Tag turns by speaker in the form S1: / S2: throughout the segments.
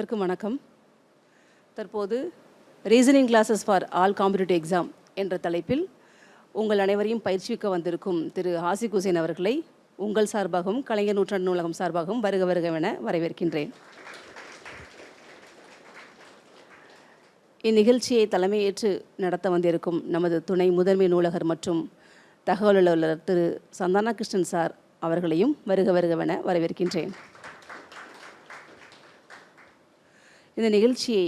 S1: அனைவருக்கும் வணக்கம். தற்போது reasoning classes for all competitive exam என்ற தலைப்பில் உங்கள் அனைவரையும் பயிற்சிக்க வந்திருக்கும் திரு ஆசிக் ஹுசைன் அவர்களை உங்கள் சார்பாகவும் கலைஞர் நூற்றாண்டு நூலகம் சார்பாகவும் வருக வருகவென வரவேற்கின்றேன். இந்நிகழ்ச்சியை தலைமையேற்று நடத்த வந்திருக்கும் நமது துணை முதன்மை நூலகர் மற்றும் தகவல் அலுவலர் திரு சந்தானா கிருஷ்ணன் சார் அவர்களையும் வருக வருகவென வரவேற்கின்றேன். இந்த நிகழ்ச்சியை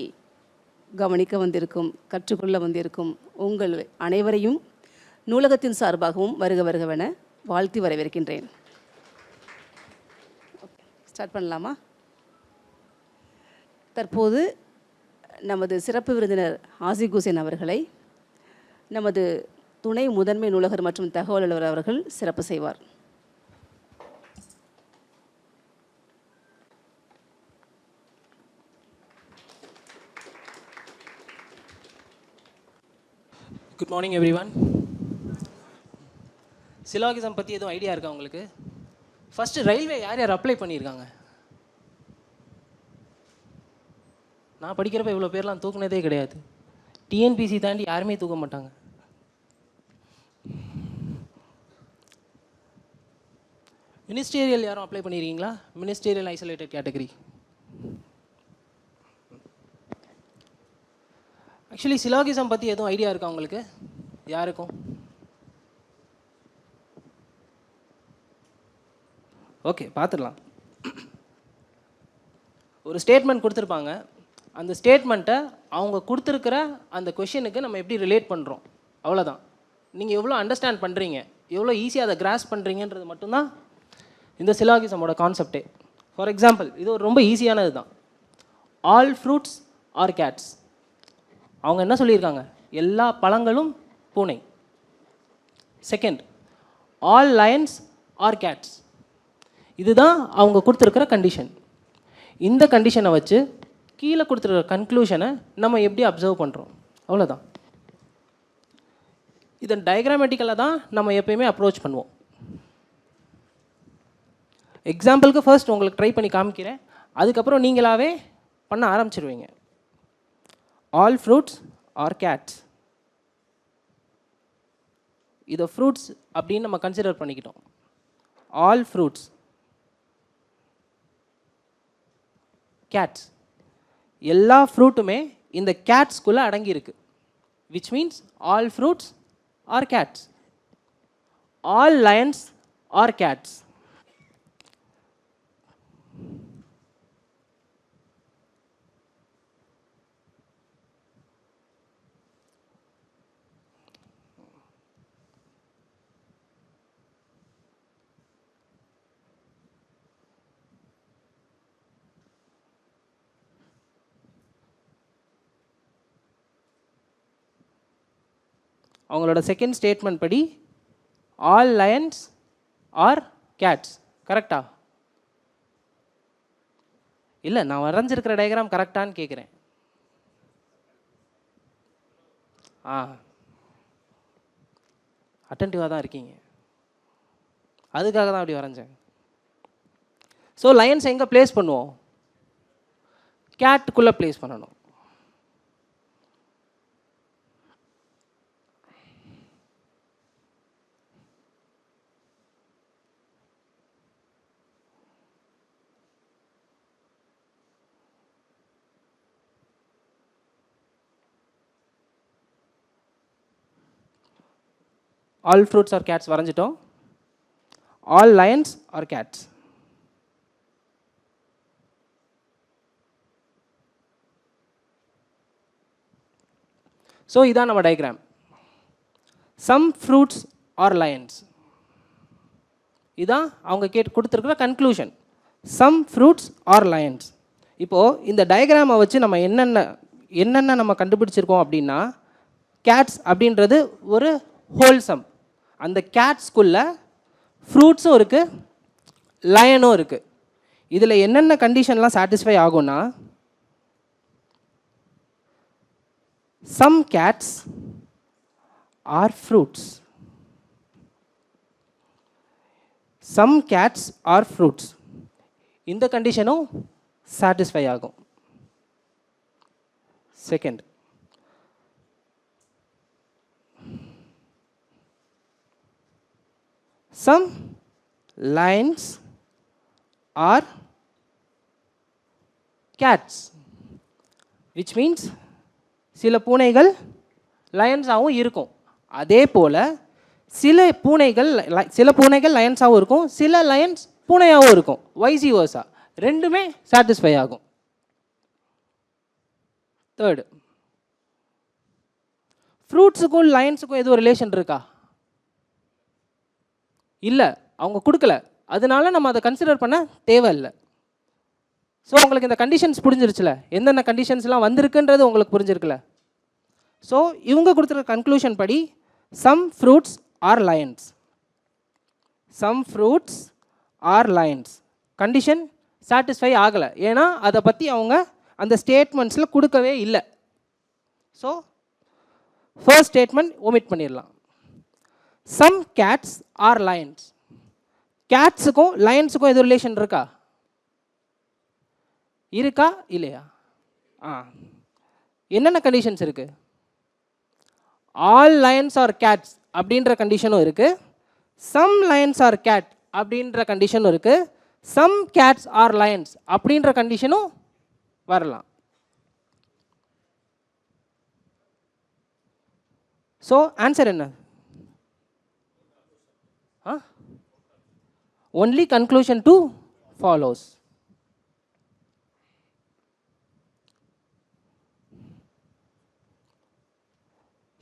S1: கவனிக்க வந்திருக்கும், கற்றுக்கொள்ள வந்திருக்கும் உங்கள் அனைவரையும் நூலகத்தின் சார்பாகவும் வருக வருகவென வாழ்த்தி வரவேற்கின்றேன். ஸ்டார்ட் பண்ணலாமா? தற்போது நமது சிறப்பு விருந்தினர் ஆசிக் ஹுசைன் அவர்களை நமது துணை முதன்மை நூலகர் மற்றும் தகவல் அலுவலர் அவர்கள் சிறப்பு செய்வார்.
S2: Good morning everyone. சிலாகிசம் பற்றி எதுவும் ஐடியா இருக்கா உங்களுக்கு? ஃபஸ்ட்டு ரயில்வே யார் யார் அப்ளை பண்ணியிருக்காங்க? நான் படிக்கிறப்ப இவ்வளோ பேர்லாம் தூக்குனதே கிடையாது. டிஎன்பிசி தாண்டி யாருமே தூக்க மாட்டாங்க. மினிஸ்டீரியல் யாரும் அப்ளை பண்ணியிருக்கீங்களா? Ministerial isolated category. Actually syllogism பற்றி எதுவும் ஐடியா இருக்கா உங்களுக்கு? யாருக்கும்? ஓகே, பார்த்துடலாம். ஒரு ஸ்டேட்மெண்ட் கொடுத்துருப்பாங்க. அந்த ஸ்டேட்மெண்ட்டை அவங்க கொடுத்துருக்கிற அந்த கொஷினுக்கு நம்ம எப்படி ரிலேட் பண்ணுறோம், அவ்வளோதான். நீங்கள் எவ்வளோ அண்டர்ஸ்டாண்ட் பண்ணுறீங்க, எவ்வளோ ஈஸியாக அதை கிராஸ் பண்ணுறீங்கன்றது மட்டும்தான் இந்த சிலாகிசமோட கான்செப்டே. ஃபார் எக்ஸாம்பிள், இது ஒரு ரொம்ப ஈஸியானது தான். All fruits are cats. அவங்க என்ன சொல்லியிருக்காங்க? எல்லா பழங்களும் பூனை. Second, all lions are cats. இதுதான் அவங்க கொடுத்துருக்கிற கண்டிஷன். இந்த கண்டிஷனை வச்சு கீழே கொடுத்துருக்கிற கன்க்ளூஷனை நம்ம எப்படி அப்சர்வ் பண்ணுறோம், அவ்வளோதான். இதன் டயக்ராமேட்டிக்கலாக தான் நம்ம எப்பயுமே அப்ரோச் பண்ணுவோம். எக்ஸாம்பிளுக்கு ஃபர்ஸ்ட் உங்களுக்கு ட்ரை பண்ணி காமிக்கிறேன், அதுக்கப்புறம் நீங்களாகவே பண்ண ஆரம்பிச்சிருவீங்க. All fruits are cats. இதை ஃப்ரூட்ஸ் அப்படின்னு நம்ம கன்சிடர் பண்ணிக்கிட்டோம். All fruits, cats. எல்லா ஃப்ரூட்டுமே இந்த கேட்ஸ்குள்ளே அடங்கியிருக்கு. Which means all fruits are cats. All lions are cats. அவங்களோட செகண்ட் ஸ்டேட்மெண்ட் படி ஆல் லயன்ஸ் ஆர் கேட்ஸ். கரெக்டா? இல்லை, நான் வரைஞ்சிருக்கிற டயக்ராம் கரெக்டான்னு கேட்குறேன். அட்டன்டிவாக தான் இருக்கீங்க, அதுக்காக தான் அப்படி வரைஞ்சேன். ஸோ லயன்ஸ் எங்கே பிளேஸ் பண்ணுவோம்? கேட்டுக்குள்ளே பிளேஸ் பண்ணணும். ஆல் ஃப்ரூட்ஸ் ஆர் கேட்ஸ் வரைஞ்சிட்டோம். All lions are cats. So இதான் நம்ம diagram. Some fruits are lions. இதான் அவங்க கொடுத்துருக்குற conclusion. Some fruits are lions. இப்போது இந்த டயக்ராமை வச்சு நம்ம என்னென்ன நம்ம கண்டுபிடிச்சிருக்கோம் அப்படின்னா, கேட்ஸ் அப்படின்றது ஒரு ஹோல்சம். அந்த கேட்ஸ்குள்ள ஃப்ரூட்ஸும் இருக்குது, லயனும் இருக்குது. இதில் என்னென்ன கண்டிஷன்லாம் சாட்டிஸ்ஃபை ஆகும்னா, சம் கேட்ஸ் ஆர் ஃப்ரூட்ஸ். இந்த கண்டிஷனும் சாட்டிஸ்ஃபை ஆகும். Second, some lions are cats, which means சில பூனைகள் லயன்ஸாகவும் இருக்கும். அதே போல் சில பூனைகள் லயன்ஸாகவும் இருக்கும், சில லயன்ஸ் பூனையாகவும் இருக்கும். வைசி வர்சா, ரெண்டுமே சாட்டிஸ்ஃபை ஆகும். தேர்டு, ஃப்ரூட்ஸுக்கும் லயன்ஸுக்கும் எதுவும் ரிலேஷன் இருக்கா? இல்லை, அவங்க கொடுக்கல, அதனால நம்ம அதை கன்சிடர் பண்ண தேவையில்லை. ஸோ உங்களுக்கு இந்த கண்டிஷன்ஸ் புரிஞ்சிருச்சுல, எந்தெந்த கண்டிஷன்ஸ்லாம் வந்திருக்குன்றது உங்களுக்கு புரிஞ்சிருக்குல்ல. ஸோ இவங்க கொடுத்துருக்க கன்க்ளூஷன் படி some fruits are lions, some fruits are lions condition satisfy ஆகலை. ஏன்னா அதை பற்றி அவங்க அந்த ஸ்டேட்மெண்ட்ஸில் கொடுக்கவே இல்லை. ஸோ ஃபர்ஸ்ட் ஸ்டேட்மெண்ட் ஒமிட் பண்ணிடலாம். சம் கேட்ஸ் ஆர் லயன்ஸ், கேட்ஸுக்கும் லயன்ஸுக்கும் எதுவும் ரிலேஷன் இருக்கா? இருக்கா இல்லையா? என்னென்ன கண்டிஷன்ஸ் இருக்குது? ஆல் லயன்ஸ் ஆர் கேட்ஸ் அப்படின்ற கண்டிஷனும் இருக்குது, சம் லயன்ஸ் ஆர் கேட் அப்படின்ற கண்டிஷனும் இருக்குது, சம் கேட்ஸ் ஆர் லயன்ஸ் அப்படின்ற கண்டிஷனும் வரலாம். ஸோ ஆன்சர் என்ன? Only conclusion 2 follows.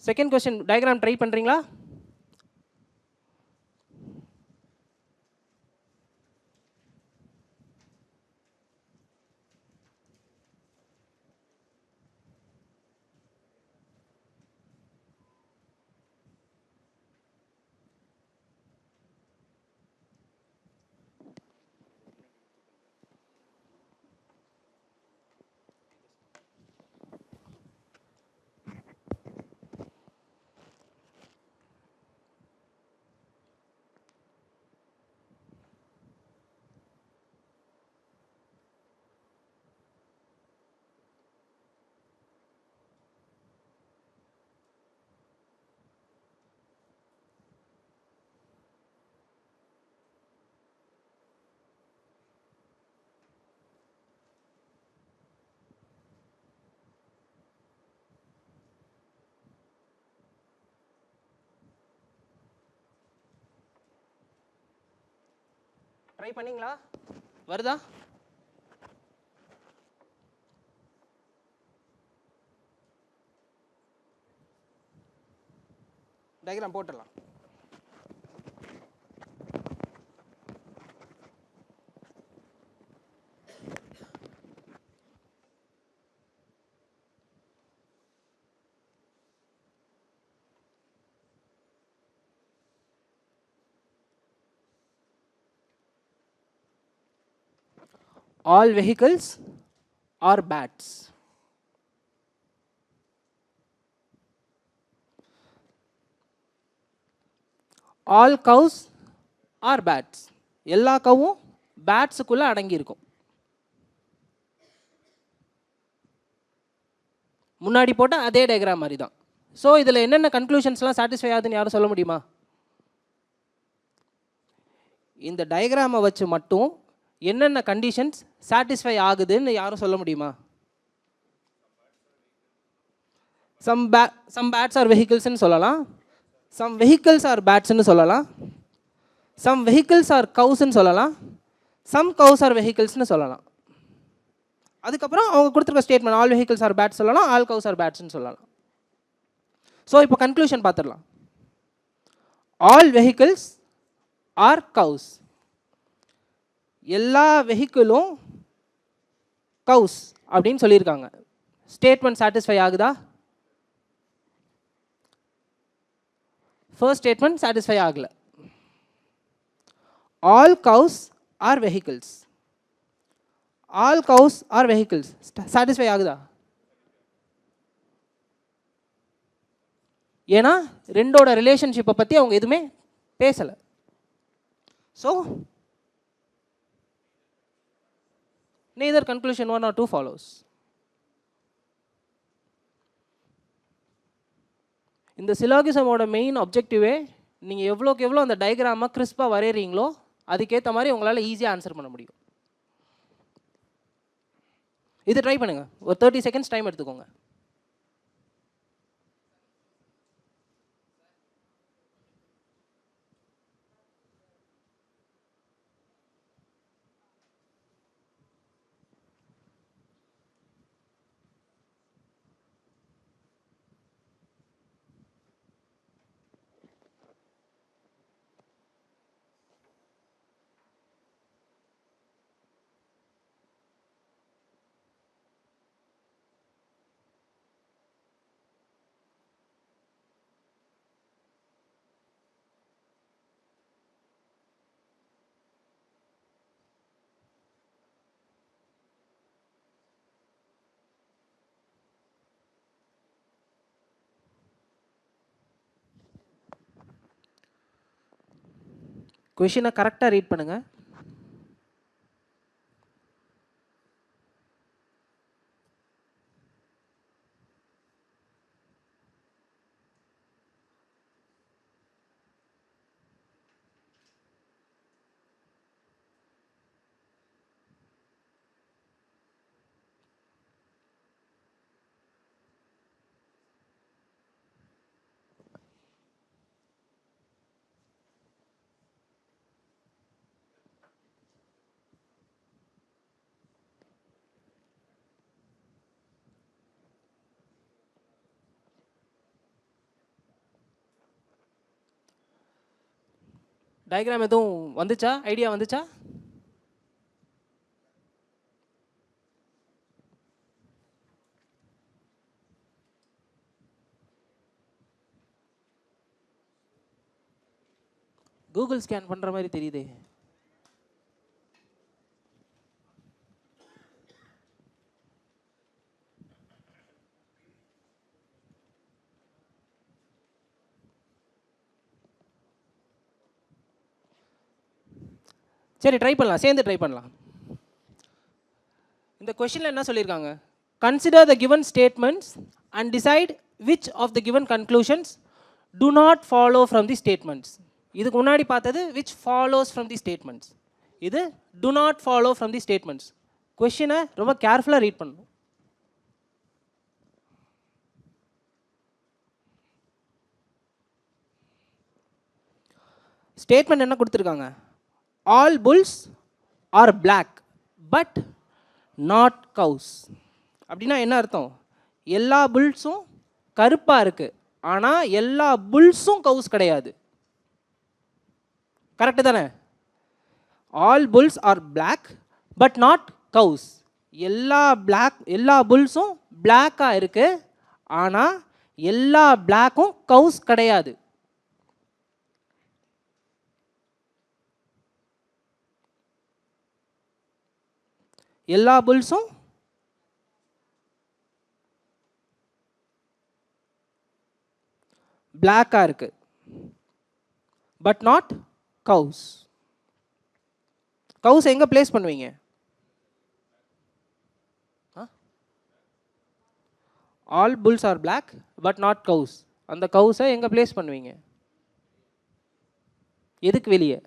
S2: Second question, diagram try பண்றீங்களா? ட்ரை பண்ணீங்களா? வருதா? டயக்ராம் போட்டுடலாம். All vehicles are bats. All cows are bats. எல்லா கவும் பேட்ஸுக்குள்ளே அடங்கியிருக்கும். முன்னாடி போட்ட அதே டயக்ராம் மாதிரி தான். ஸோ இதில் என்னென்ன கன்க்ளூஷன்ஸ்லாம் சாட்டிஸ்ஃபை ஆகுதுன்னு யாரும் சொல்ல முடியுமா? இந்த டயக்ராமை வச்சு மட்டும் என்னென்ன கண்டிஷன்ஸ் சாட்டிஸ்ஃபை ஆகுதுன்னு யாரும் சொல்ல முடியுமா? சம் பேட்ஸ் ஆர் வெஹிக்கிள்ஸ்னு சொல்லலாம், சம் வெஹிக்கிள்ஸ் ஆர் பேட்ஸ்ன்னு சொல்லலாம், சம் வெஹிக்கிள்ஸ் ஆர் கவுஸ்ன்னு சொல்லலாம், சம் கவுஸ் ஆர் வெஹிக்கிள்ஸ்னு சொல்லலாம். அதுக்கப்புறம் அவங்க கொடுத்துருக்க statement all vehicles are bats சொல்லலாம், ஆல் கவுஸ் ஆர் பேட்ஸ்ன்னு சொல்லலாம். ஸோ இப்போ கன்க்ளூஷன் பார்த்துடலாம். ஆல் வெஹிக்கிள்ஸ் ஆர் கவுஸ், எல்லா வெஹிக்கிளும் கவுஸ் அப்படின்னு சொல்லியிருக்காங்க. ஸ்டேட்மெண்ட் சாட்டிஸ்ஃபை ஆகுதா? ஃபர்ஸ்ட் ஸ்டேட்மெண்ட் சாட்டிஸ்ஃபை ஆகல. All cows are vehicles, all cows are vehicles satisfy ஆகுதா? ஏன்னா ரெண்டோட ரிலேஷன்ஷிப்பை பற்றி அவங்க எதுவுமே பேசலை. So neither conclusion 1 or 2 follows. இந்த சிலாகிசமோட மெயின் ஆப்ஜெக்டிவே நீங்கள் எவ்வளோக்கு எவ்வளோ அந்த டயக்ராமை கிறிஸ்பாக வரைகிறீங்களோ அதுக்கேற்ற மாதிரி உங்களால் ஈஸியாக ஆன்சர் பண்ண முடியும். இது ட்ரை பண்ணுங்கள், ஒரு 30 செகண்ட்ஸ் டைம் எடுத்துக்கோங்க. கொஷினை கரெக்டாக ரீட் பண்ணுங்கள். டயக்ராம் எதுவும் வந்துச்சா? ஐடியா வந்துச்சா? கூகுள் ஸ்கேன் பண்ணுற மாதிரி தெரியுதே. சரி, ட்ரை பண்ணலாம், சேர்ந்து ட்ரை பண்ணலாம். இந்த கொஷினில் என்ன சொல்லியிருக்காங்க? Consider the given statements and decide which of the given conclusions do not follow from the statements. இதுக்கு முன்னாடி பார்த்தது which follows from the statements, இது do not follow from the statements. கொஷினை ரொம்ப கேர்ஃபுல்லாக ரீட் பண்ணணும். ஸ்டேட்மெண்ட் என்ன கொடுத்துருக்காங்க? All bulls are black but not cows. அப்படின்னா என்ன அர்த்தம்? எல்லா புல்ஸும் கருப்பாக இருக்குது, ஆனால் எல்லா புல்ஸும் கவுஸ் கிடையாது. கரெக்டு தானே? All bulls are black but not cows. எல்லா புல்ஸும் பிளாக்காக இருக்குது, ஆனால் எல்லா பிளாக்கும் கவுஸ் கிடையாது. எல்லா புல்ஸும் பிளாக்காக இருக்கு பட் நாட் கவுஸ். கவுஸ் எங்கே பிளேஸ் பண்ணுவீங்க? All bulls are black but not cows. அந்த கவுஸை எங்கே பிளேஸ் பண்ணுவீங்க? எதுக்கு வெளியே?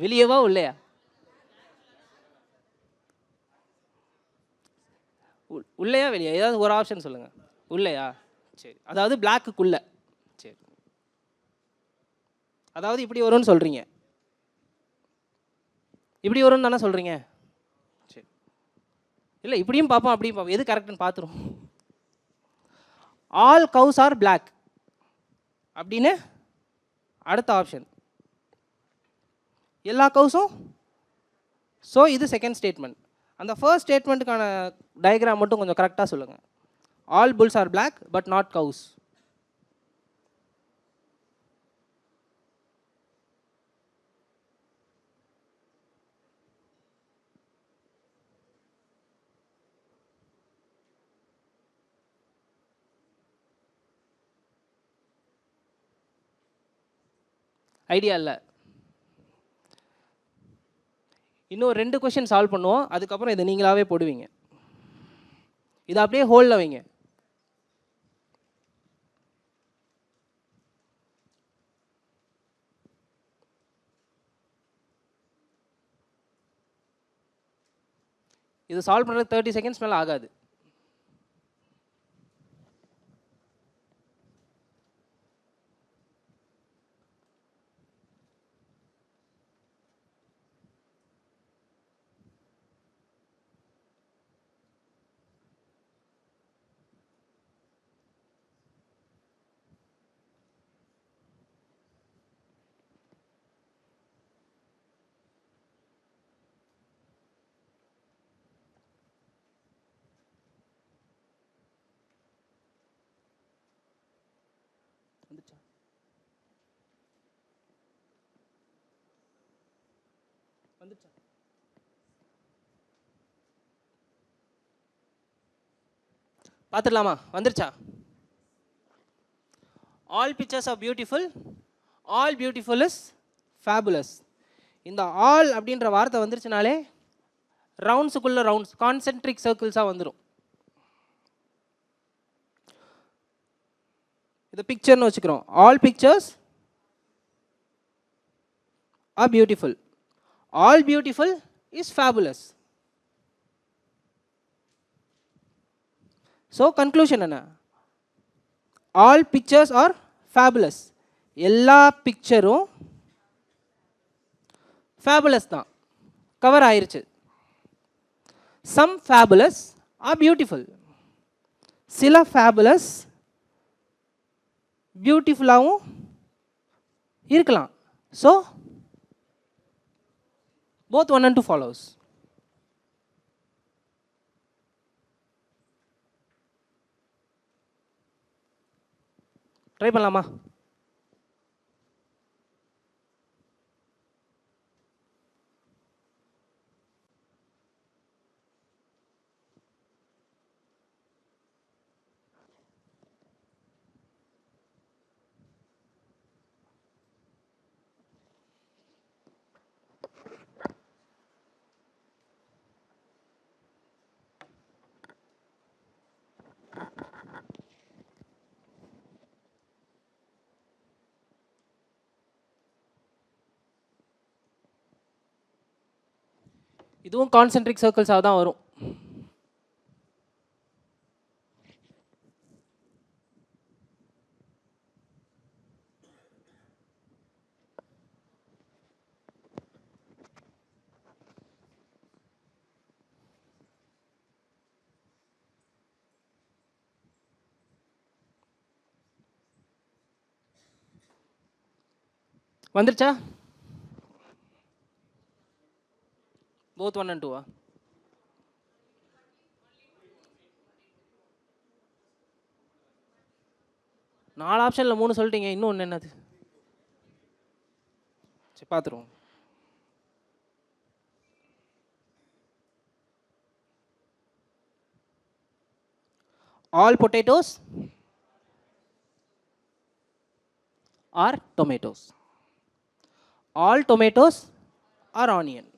S2: வெளியவா உள்ளையா? உள்ளையா வெளியா? ஏதாவது ஒரு ஆப்ஷன் சொல்லுங்க. உள்ளையா? சரி, அதாவது பிளாக்குக்குள்ள. சரி, அதாவது இப்படி வரும்னு சொல்றீங்க, இப்படி வரும்னு தானே சொல்றீங்க? சரி, இல்லை இப்படியும் பார்ப்போம் அப்படியும் பார்ப்போம், எது கரெக்டுன்னு பார்த்துரும். ஆல் கவுஸ் ஆர் பிளாக் அப்படின்னு அடுத்த ஆப்ஷன். எல்லா கவுஸும். ஸோ இது செகண்ட் ஸ்டேட்மெண்ட். அந்த ஃபர்ஸ்ட் ஸ்டேட்மெண்ட்டுக்கான டயக்ராம் மட்டும் கொஞ்சம் கரெக்டாக சொல்லுங்கள். All bulls are black but not cows. Idea இல்லை. இன்னும் 2 கொஷின் சால்வ் பண்ணுவோம். அதுக்கப்புறம் இதை நீங்களாவே போடுவீங்க. இதை அப்படியே ஹோல்டில் வைங்க. இது சால்வ் பண்ணுறதுக்கு 30 செகண்ட்ஸ் மேலே ஆகாது. வந்துச்சா? வந்துச்சா? பார்த்துடலாமா? வந்துருச்சா? All pictures are beautiful, all beautiful is fabulous. இந்த ஆல் அப்படின்ற வார்த்தை வந்துருச்சுனாலே ரவுண்ட்ஸுக்குள்ள ரவுண்ட்ஸ், கான்சென்ட்ரிக் சர்க்கிள்ஸாக வந்துடும். இது பிக்சர்னு வச்சுக்கிறோம். All pictures are beautiful, all beautiful is fabulous. So conclusion என்ன? All pictures are fabulous. எல்லா பிக்சரும் ஃபேபுலஸ் தான், கவர் ஆயிருச்சு. Some fabulous are beautiful. சில ஃபேபுலஸ் பியூட்டிஃபுல்லாகவும் இருக்கலாம். So both 1 and 2 follows. Try பண்ணலாமா? இதுவும் கான்சென்ட்ரிக் சர்க்கிள்ஸாக தான் வரும். வந்துருச்சா? both 1 and 2 4 ஆப்ஷனில் 3 சொல்லிட்டீங்க, இன்னும் ஒன்று என்னது? சரி பார்த்துருவோம். All potatoes are tomatoes, all tomatoes are onion,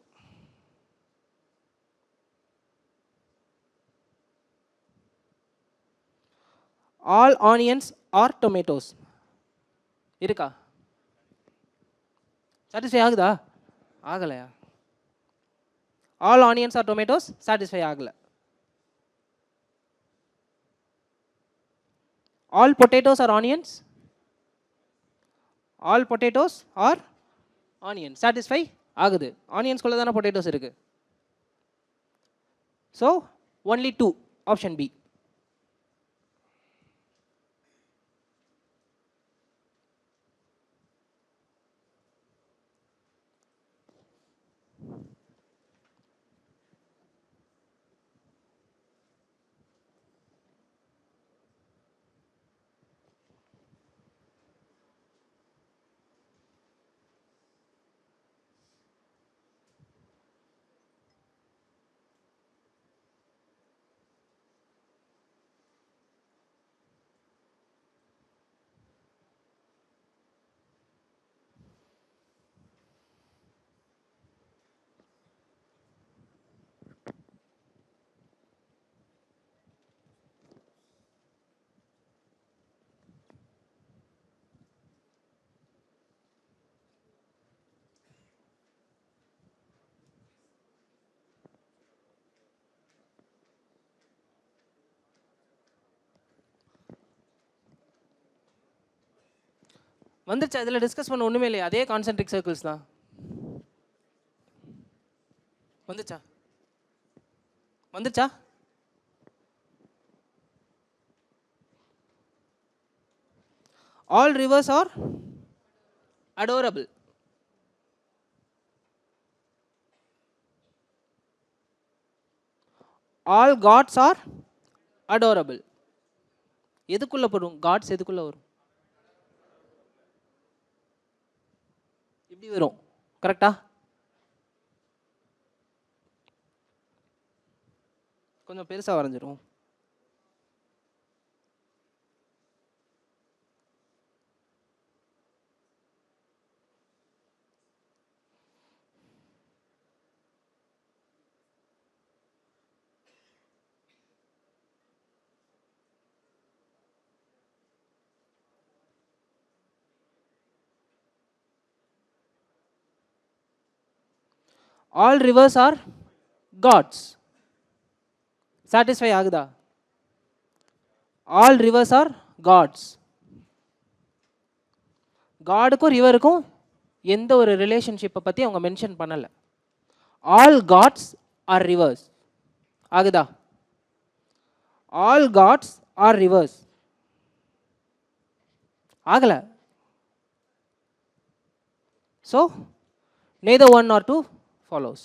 S2: all onions are tomatoes இருக்கா? சாட்டிஸ்ஃபை ஆகுதா? ஆகலையா? All onions are tomatoes satisfy ஆகலை. All potatoes are onions, all potatoes are onion satisfy ஆகுது. ஆனியன்ஸ்குள்ளே தானே பொட்டேட்டோஸ் இருக்குது. So only 2, option B. வந்துருச்சா? இதில் டிஸ்கஸ் பண்ண ஒன்றுமே இல்லையா? அதே கான்சென்ட்ரிக் சர்க்கிள்ஸ் தான். வந்துச்சா? வந்துச்சா? All rivers are adorable. All gods are adorable. எதுக்குள்ள போடும்? காட்ஸ் எதுக்குள்ள வரும்? இப்படி வரும். கரெக்டா? கொஞ்சம் பெருசா வரைஞ்சிரும். All rivers are gods. Satisfy ஆகுதா? All rivers are gods. காடுக்கும் ரிவருக்கும் எந்த ஒரு ரிலேஷன்ஷிப்பை பற்றி அவங்க மென்ஷன் பண்ணலை. ஆல் காட்ஸ் ஆர் ரிவர்ஸ் ஆகுதா? ஆல் காட்ஸ் ஆர் ரிவர்ஸ் ஆகல. So neither one nor two follows.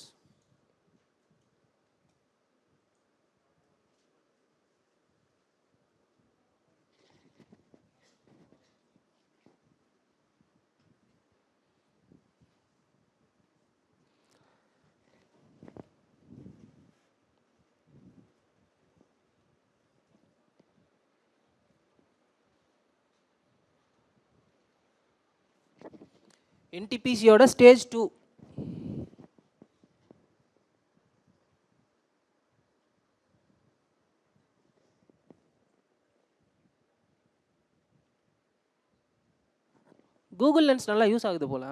S2: NTPCயோட ஸ்டேஜ் 2. கூகுள் லென்ஸ் நல்லா யூஸ் ஆகுது போல.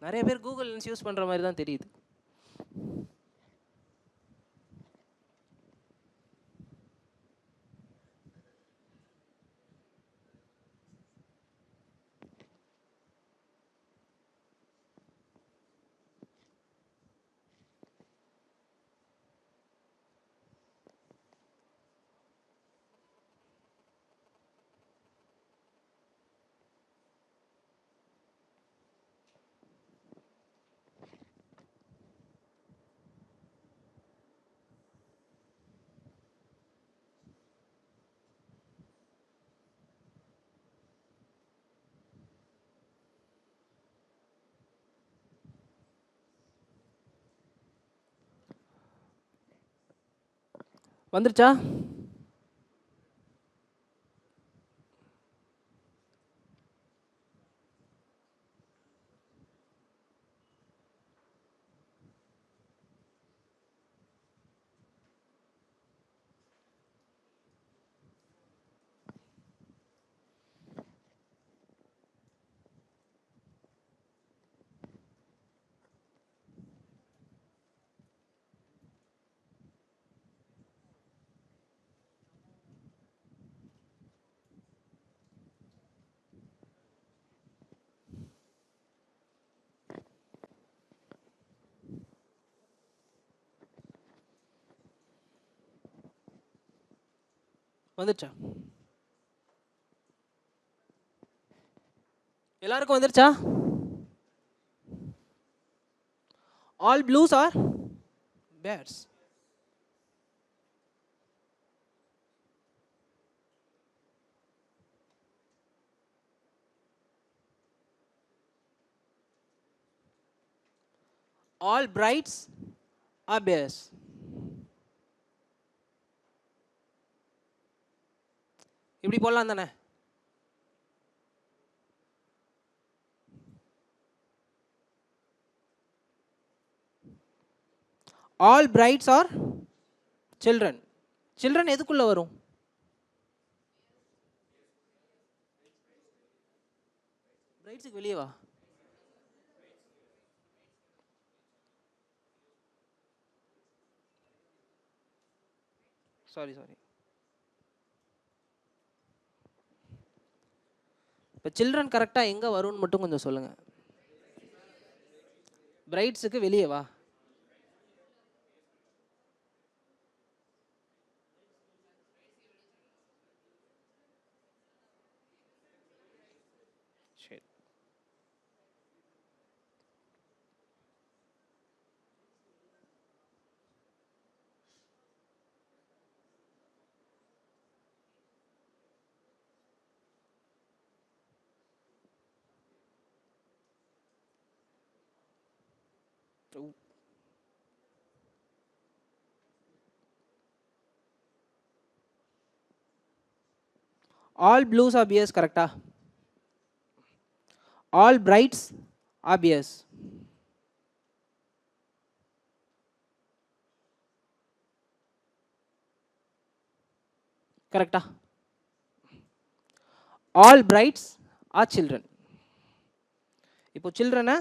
S2: நிறைய பேர் கூகுள் லென்ஸ் யூஸ் பண்ணுற மாதிரி தான் தெரியுது. வந்துருச்சா? வந்துருச்சா? எல்லாருக்கும் வந்துருச்சா? All blues are bears. All brides are bears. இப்படி போடலாம் தானே? All brides are children. Children எதுக்குள்ள வரும்? பிரைட்ஸுக்கு வெளியே வா. சாரி. இப்போ சில்ட்ரன் கரெக்டாக எங்கே வரும்னு மட்டும் கொஞ்சம் சொல்லுங்கள். பிரைட்ஸுக்கு வெளியே வா. சரி. ஆல் ப்ளூஸ் ஆர் பியர்ஸ் கரெக்டா? All brides are bears? கரெக்டா? All brides are children? இப்போ சில்ட்ரனை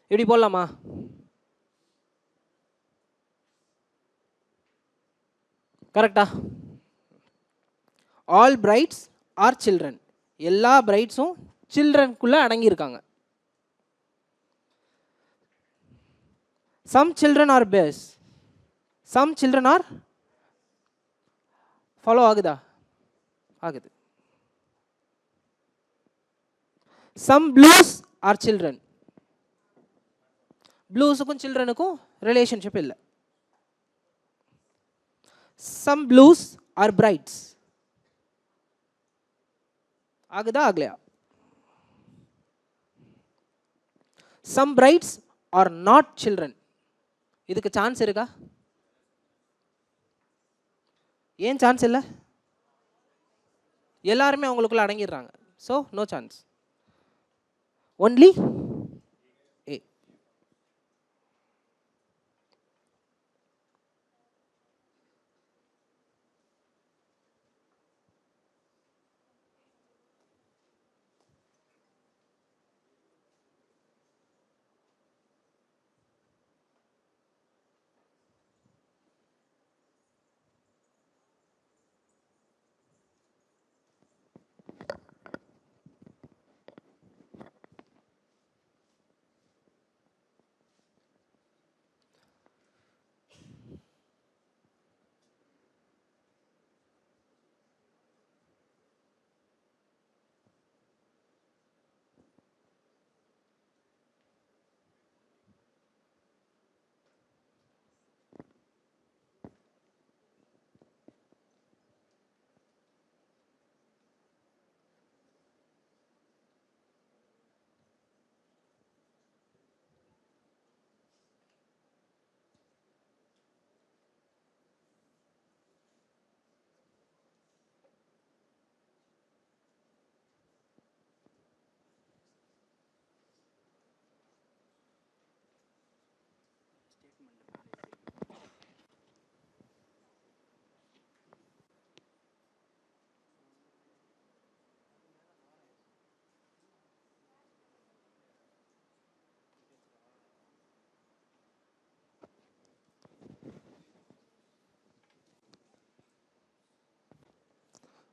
S2: இப்படி போடலாமா? கரெக்டா? ஆல் பிரைட்ஸ் ஆர் சில்ட்ரன், எல்லா பிரைட்ஸும் சில்ட்ரனுக்குள்ளே அடங்கியிருக்காங்க. Some children are bears, some children are, follow ஆகுதா? ஆகுது. சம் ப்ளூஸ் ஆர் சில்ட்ரன், ப்ளூஸுக்கும் சில்ட்ரனுக்கும் ரிலேஷன்ஷிப் இல்லை. சம் ப்ளூஸ் ஆர் பிரைட்ஸ், ஆகுதா ஆகலையா? Some brides are not children, இதுக்கு சான்ஸ் இருக்கா? ஏன் சான்ஸ் இல்லை? எல்லாருமே அவங்களுக்குள்ள அடங்கிடுறாங்க. So no chance, only A.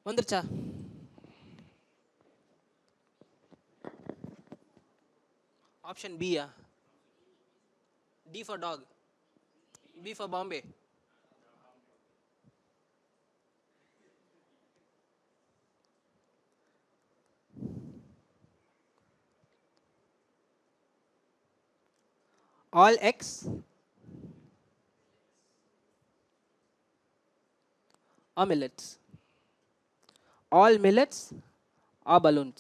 S2: வந்துருச்சா? ஆப்ஷன் பியா? D for dog, B for Bombay. All X are millets. All millets are balloons.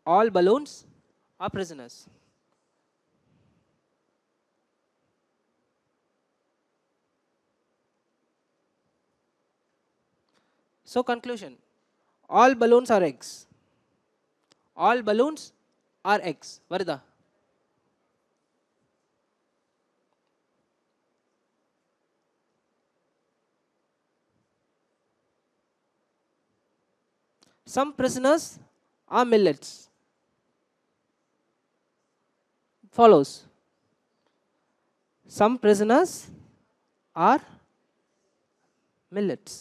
S2: All balloons are prisoners. So conclusion, all balloons are X. All balloons are X வருதா? Some prisoners are millets. Follows. Some prisoners are millets.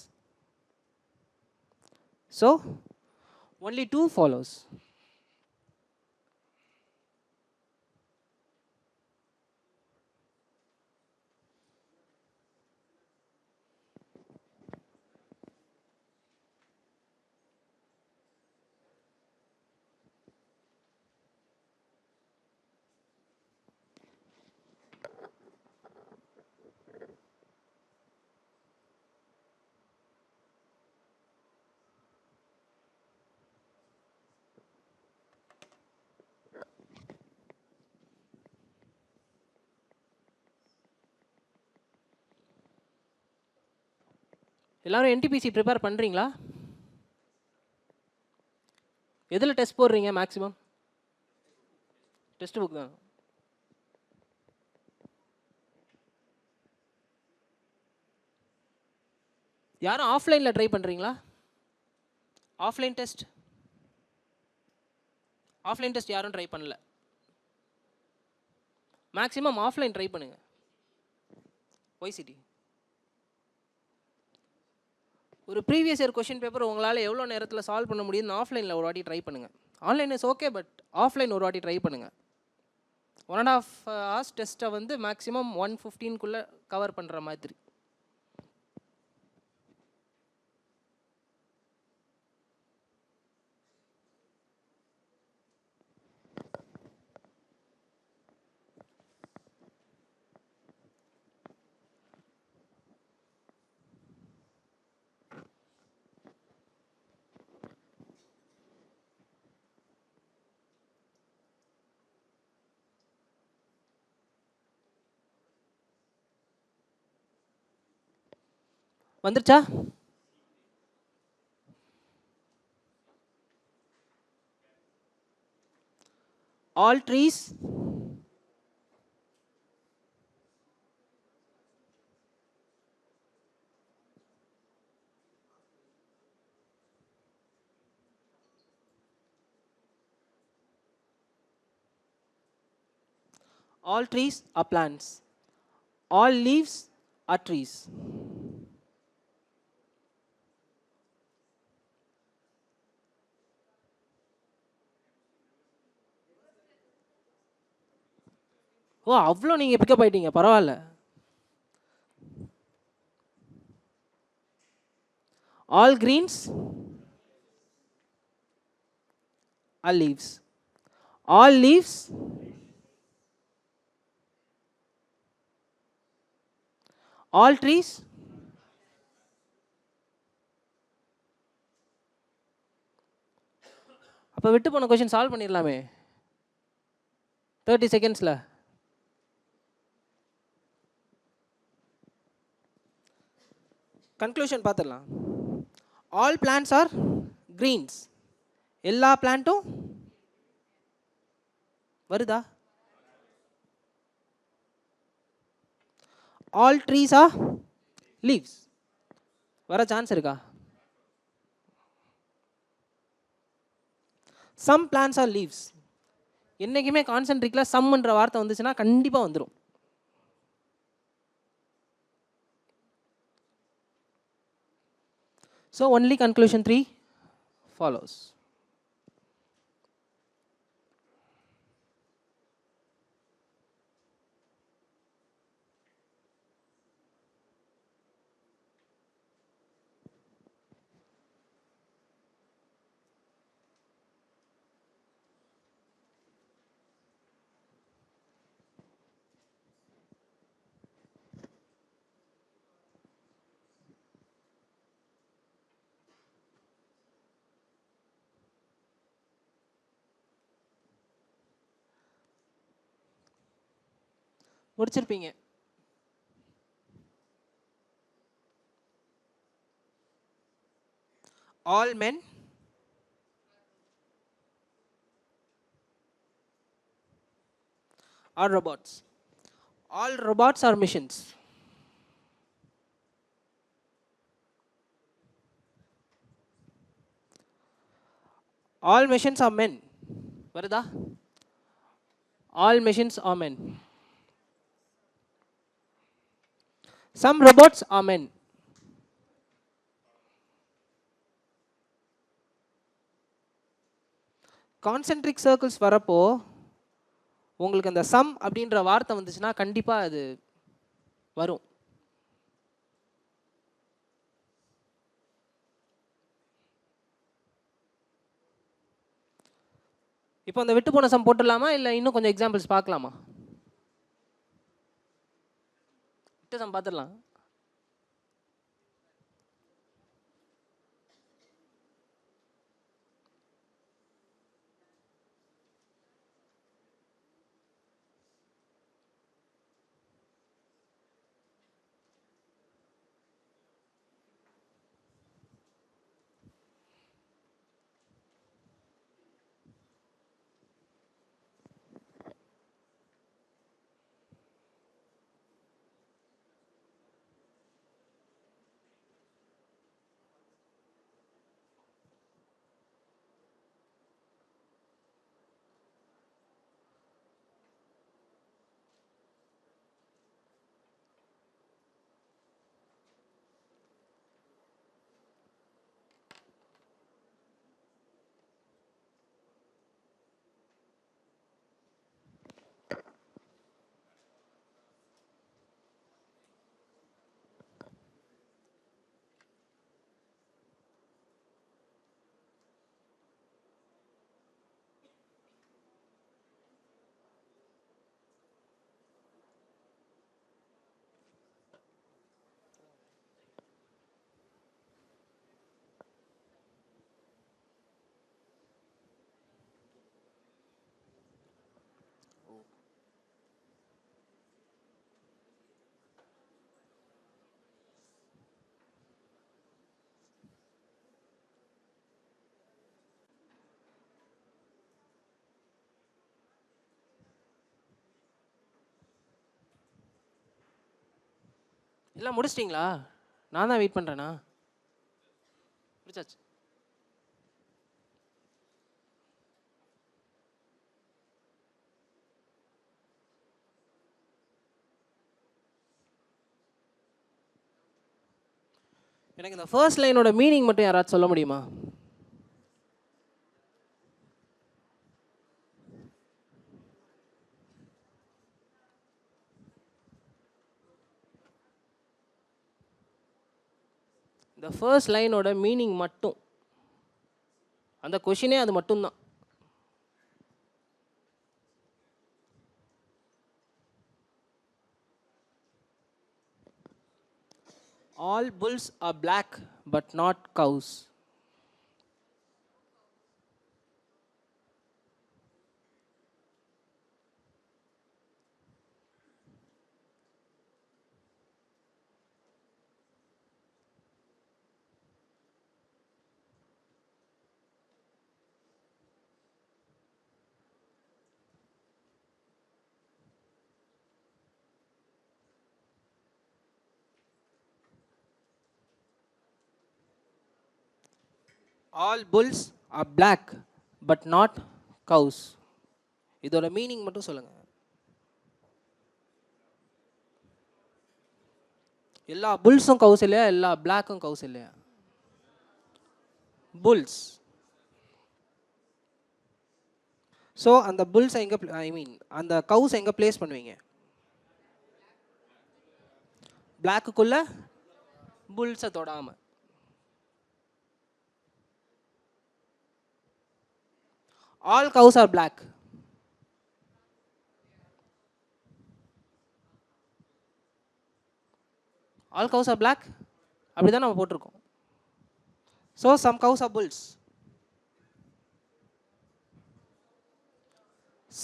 S2: So only 2 follows. எல்லாரும் NTPC prepare பண்ணுறீங்களா? எதில் test போடுறீங்க maximum? Test book தான். யாரும் ஆஃப்லைனில் try பண்ணுறீங்களா? Offline test யாரும் ட்ரை பண்ணல. மேக்ஸிமம் ஆஃப்லைன் ட்ரை பண்ணுங்கள். ஒய்சிடி ஒரு ப்ரீவியஸ் இயர் கொஷின் பேப்பர் உங்களால் எவ்வளோ நேரத்தில் சால்வ் பண்ண முடியும்னு ஆஃப்லைனில் ஒரு வாட்டி ட்ரை பண்ணுங்கள். Online is okay, but offline ஒரு வாட்டி ட்ரை பண்ணுங்கள். 1.5 hours டெஸ்ட்டை வந்து மேக்ஸிமம் 1:15 கவர் பண்ணுற மாதிரி. வந்துருச்சா? All trees are plants. All leaves are trees. ஓ, அவ்வளோ நீங்கள் பிக்கப் ஆகிட்டீங்க, பரவாயில்ல. All greens are leaves. All leaves all trees அப்போ விட்டு போன கொஷின் சால்வ் பண்ணிடலாமே 30 செகண்ட்ஸில். கன்க்ளூஷன் பார்த்துடலாம். All plants are greens. எல்லா பிளான்ட்டும் வருதா? All trees are leaves. வர சான்ஸ் இருக்கா? Some plants are leaves. என்றைக்குமே கான்சென்ட்ரிக்கில் சம்ன்ற வார்த்தை வந்துச்சுன்னா கண்டிப்பாக வந்துடும். So only conclusion 3 follows. முடிச்சிருப்பீங்க. All men are robots? All robots are machines. All machines are men. வருதா? All machines are men. Some robots are men. Concentric circles வரப்போ உங்களுக்கு அந்த சம் அப்படின்ற வார்த்தை வந்துச்சுன்னா கண்டிப்பாக அது வரும். இப்போ அந்த விட்டு போன சம் போட்டுடலாமா இல்லை இன்னும் கொஞ்சம் எக்ஸாம்பிள்ஸ் பார்க்கலாமா? விட்டு சம் பார்த்துடலாம். எல்லாம் முடிச்சிட்டிங்களா? நான் தான் வெயிட் பண்ணுறேனா? முடிச்சாச்சு. எனக்கு இந்த ஃபர்ஸ்ட் லைனோட மீனிங் மட்டும் யாராச்சும் சொல்ல முடியுமா? இந்த ஃபர்ஸ்ட் லைனோட மீனிங் மட்டும், அந்த கொஷினே அது மட்டும்தான். All bulls are black but not cows. All bulls are black but not cows. இதோட மீனிங் மட்டும் சொல்லுங்க. எல்லா புல்ஸும் கவுஸ் இல்லையா? எல்லா பிளாக்கும் கவுஸ் இல்லையா? புல்ஸ். ஸோ அந்த புல்ஸ் எங்கே, ஐ மீன் அந்த கவுஸ் எங்கே பிளேஸ் பண்ணுவீங்க? பிளாக்குக்குள்ள புல்ஸை தொடாம. All cows are black. All cows are black. அப்படி தான் நம்ம போட்டிருக்கோம். So some cows are bulls.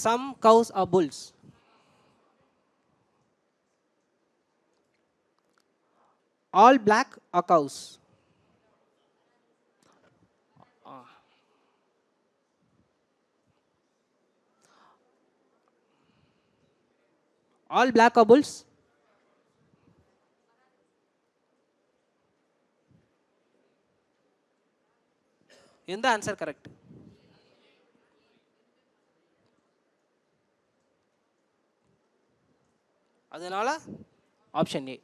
S2: Some cows are bulls. All black are cows. All black bulls. எந்த ஆன்சர் கரெக்ட்? அதனால ஆப்ஷன் ஏ.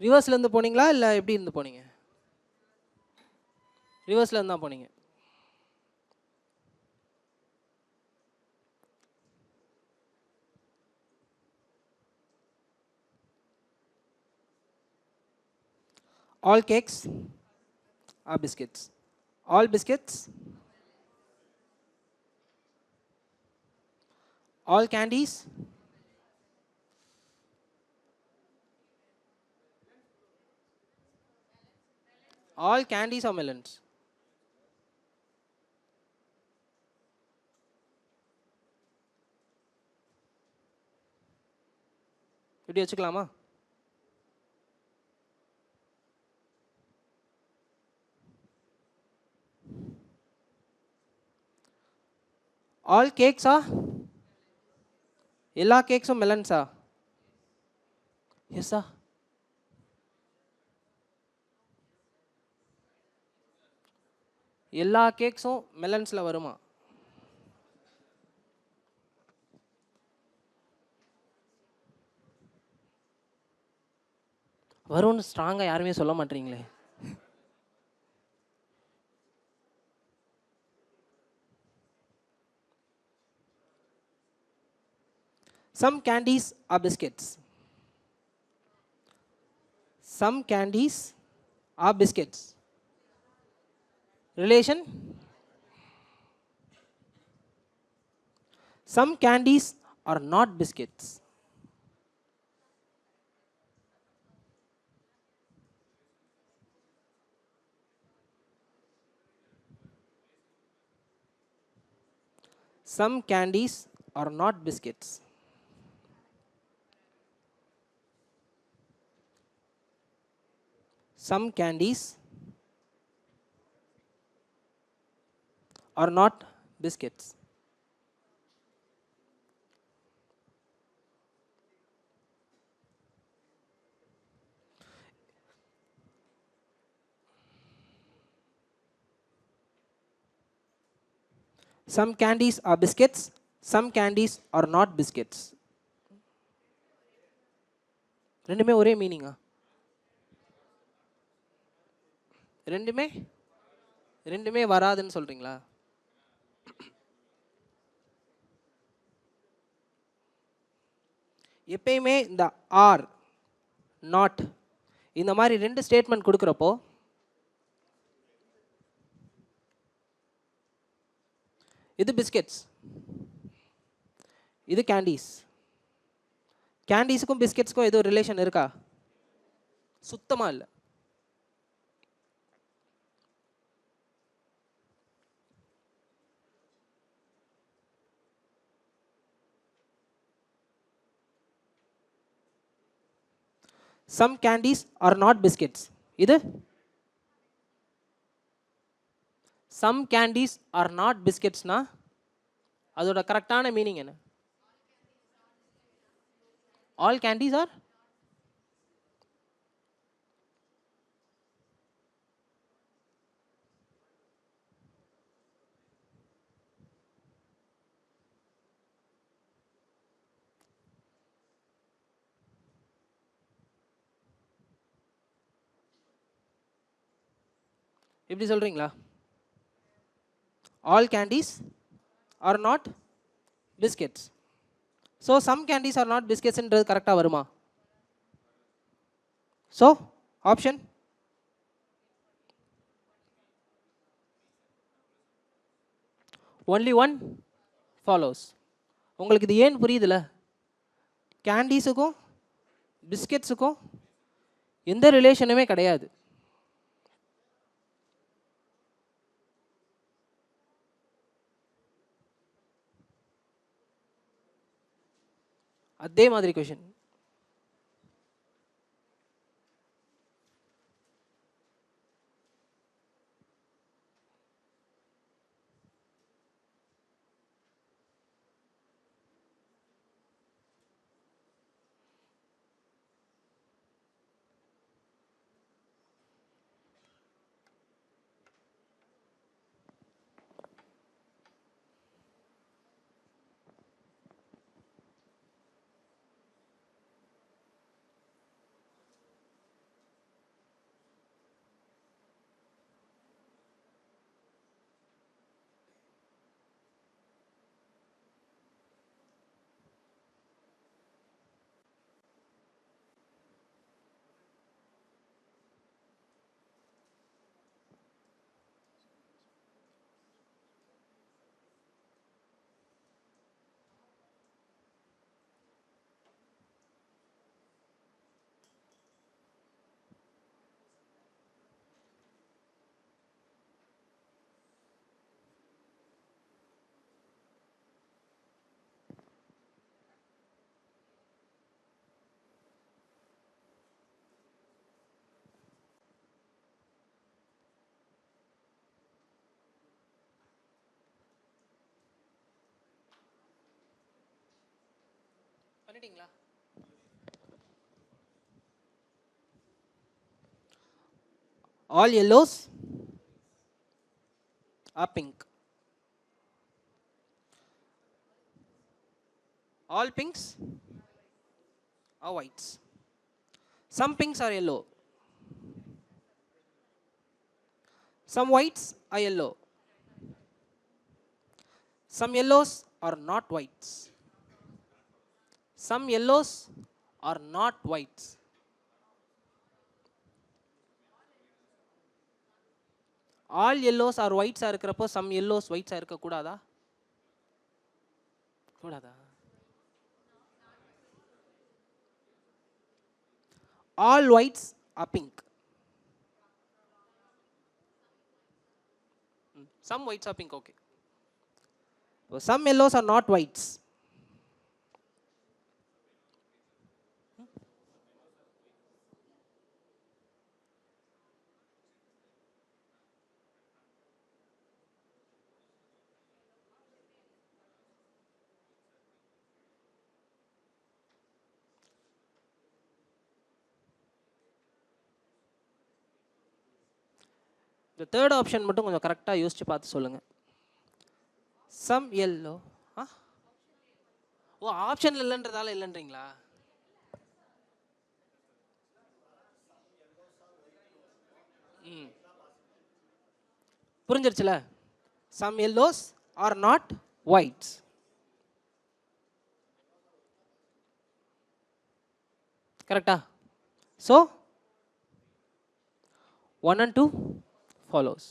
S2: ரிவர்ஸ்லேருந்து போனீங்களா இல்லை எப்படி இருந்து போனீங்க? ரிவர்ஸ்லேருந்து தான் போனீங்க. All cakes are biscuits. All biscuits. All candies. All candies are melons. இப்படி வச்சுக்கலாமா? ஆல் கேக்ஸா? எல்லா கேக்ஸும் மெலன்ஸா? எஸ்ஸா? எல்லா கேக்ஸும் மெலன்ஸில் வருமா? வரும்னு ஸ்ட்ராங்காக யாருமே சொல்ல மாட்டீங்களே. Some candies are biscuits. Some candies are biscuits. Relation? Some candies are not biscuits. Some candies are not biscuits. Some candies are not biscuits. Some candies are biscuits. Some candies are not biscuits. ரெண்டுமே ஒரே மீனிங்கா? ரெண்டுமே ரெண்டுமே வராதுன்னு சொல்றீங்களா? எப்பயுமே இந்த R not இந்த மாதிரி ரெண்டு ஸ்டேட்மெண்ட் கொடுக்குறப்போ இது பிஸ்கெட்ஸ், இது கேண்டீஸ். கேண்டீஸுக்கும் பிஸ்கெட்ஸுக்கும் ஏதோ ரிலேஷன் இருக்கா? சுத்தமாக இல்லை. Some candies are not biscuits. இது some candies are not biscuits னா அதோட கரெக்டான மீனிங் என்ன? All candies are? எப்படி சொல்றீங்களா? All candies are not biscuits. So some candies are not biscuits என்றது கரெக்டா வருமா? So option only one follows. உங்களுக்கு இது ஏன் புரியுதுல? கேண்டீஸுக்கும் பிஸ்கெட்ஸுக்கும் எந்த ரிலேஷனுமே கிடையாது. அதே மாதிரி கொஷின். பண்ணிட்டீங்களா? All yellows are pink. All pinks are whites. Some pinks are yellow. Some whites are yellow. Some yellows are not whites. some yellows are not whites. All yellows are ஒயிட்ஸாக இருக்கிறப்போ சம் yellows ஒயிட்ஸாக இருக்கக்கூடாதா? கூடாதா? All whites are pink. Some whites are pink. Okay. Some yellows are not whites. இந்த third option மட்டும் கொஞ்சம் கரெக்டாக யோசிச்சு பார்த்து சொல்லுங்கள். Some yellow. ஓ, ஆப்ஷன் இல்லைன்றதால இல்லைன்றீங்களா? புரிஞ்சிருச்சுல? Some yellows are not whites. கரெக்டா? So 1 and 2 follows.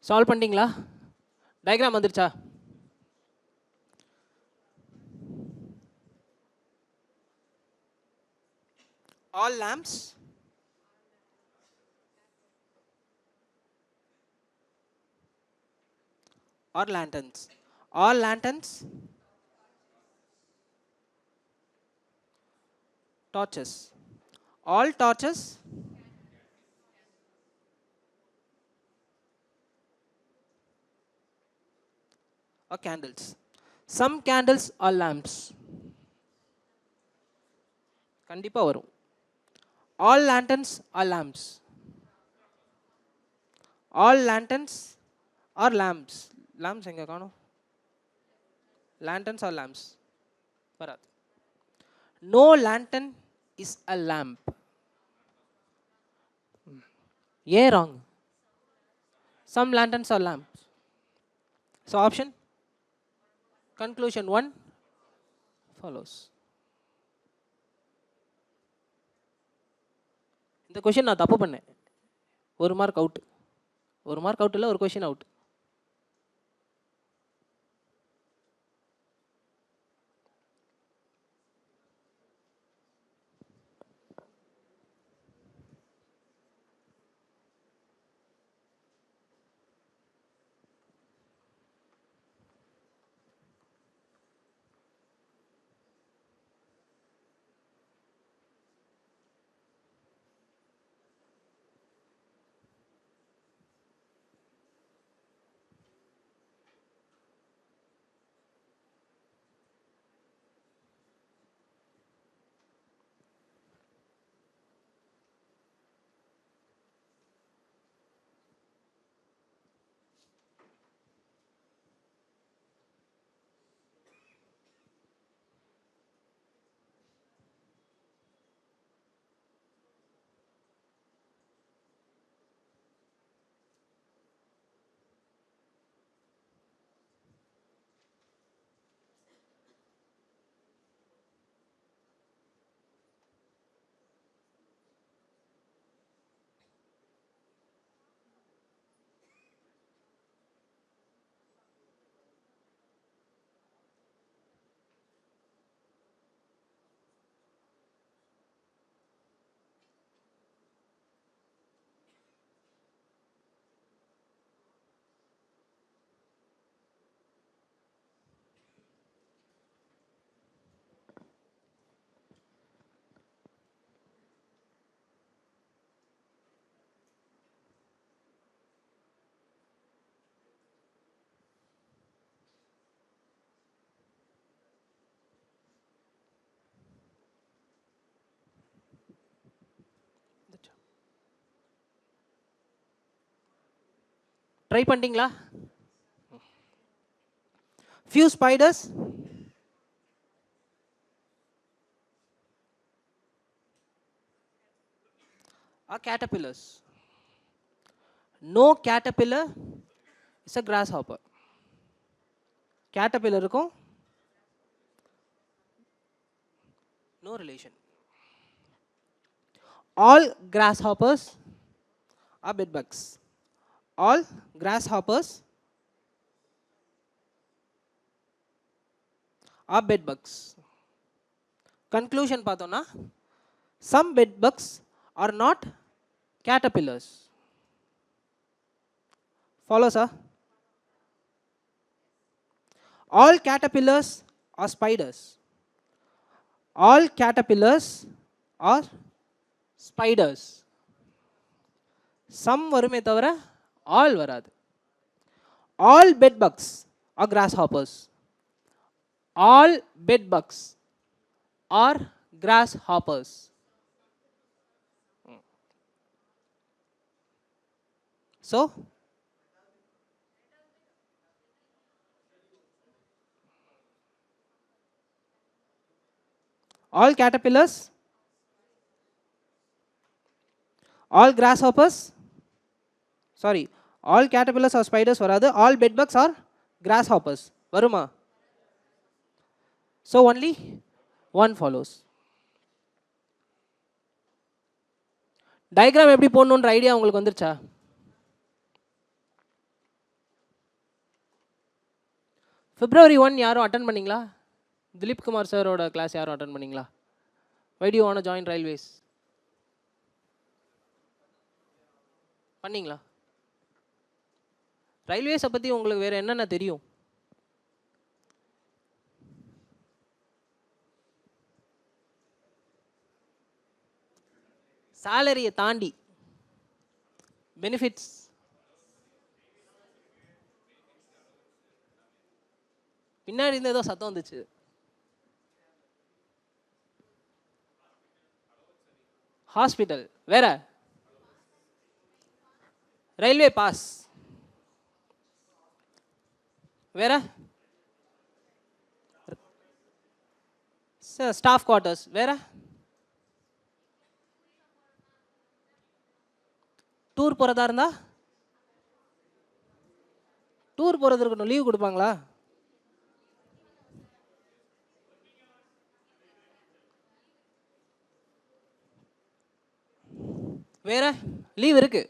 S2: சால்வ் பண்ணிட்டீங்களா? டயக்ராம் வந்துருச்சா? ஆல் lamps or lanterns. All lanterns, torches. All torches, or candles. Some candles are lamps. கண்டிப்பா வரும். All lanterns are lamps. All lanterns are lamps. Lamps எங்க காணோம்? Lanterns are lamps. வராது. No lantern is a lamp. ஏன் wrong? Some lanterns are lamps. So option? Conclusion 1 follows. இந்த question நான் தப்பு பண்ணேன். ஒரு மார்க் அவுட். ஒரு மார்க் அவுட் இல்லை, ஒரு கொஷின் அவுட். ட்ரை பண்ணிட்டீங்களா? few spiders are caterpillars. No caterpillar is a grasshopper. caterpillar இருக்கும், no relation. All grasshoppers are bedbugs. All grasshoppers are bedbugs. Conclusion பார்த்தோம்னா, some bedbugs are not caterpillars. Follow sir? All caterpillars are spiders. All caterpillars are spiders. Some வருமே தவிர all வராது. All bedbugs are grasshoppers. All bedbugs are grasshoppers. So all caterpillars, all grasshoppers, sorry, all caterpillars are spiders வராது, all bedbugs are grasshoppers வருமா? So only one follows. Diagram எப்படி போடணுன்ற idea உங்களுக்கு வந்துருச்சா? February 1 யாரும் attend பண்ணீங்களா? திலீப் குமார் சாரோட class யாரும் attend பண்ணீங்களா? Why do you want to join railways? பண்ணீங்களா? ரயில்வேஸை பற்றி உங்களுக்கு வேறு என்னென்ன தெரியும்? சேலரியை தாண்டி பெனிஃபிட்ஸ், பின்னாடி இருந்து ஏதோ சத்தம் வந்துச்சு. ஹாஸ்பிட்டல் வேற, ரயில்வே பாஸ் வேற, ஸ்டாஃப் குவார்ட்டர்ஸ் வேற, டூர் போகிறதா இருந்தா டூர் போகிறது இருக்கட்டும், லீவ் கொடுப்பாங்களா? வேற லீவ் இருக்கு,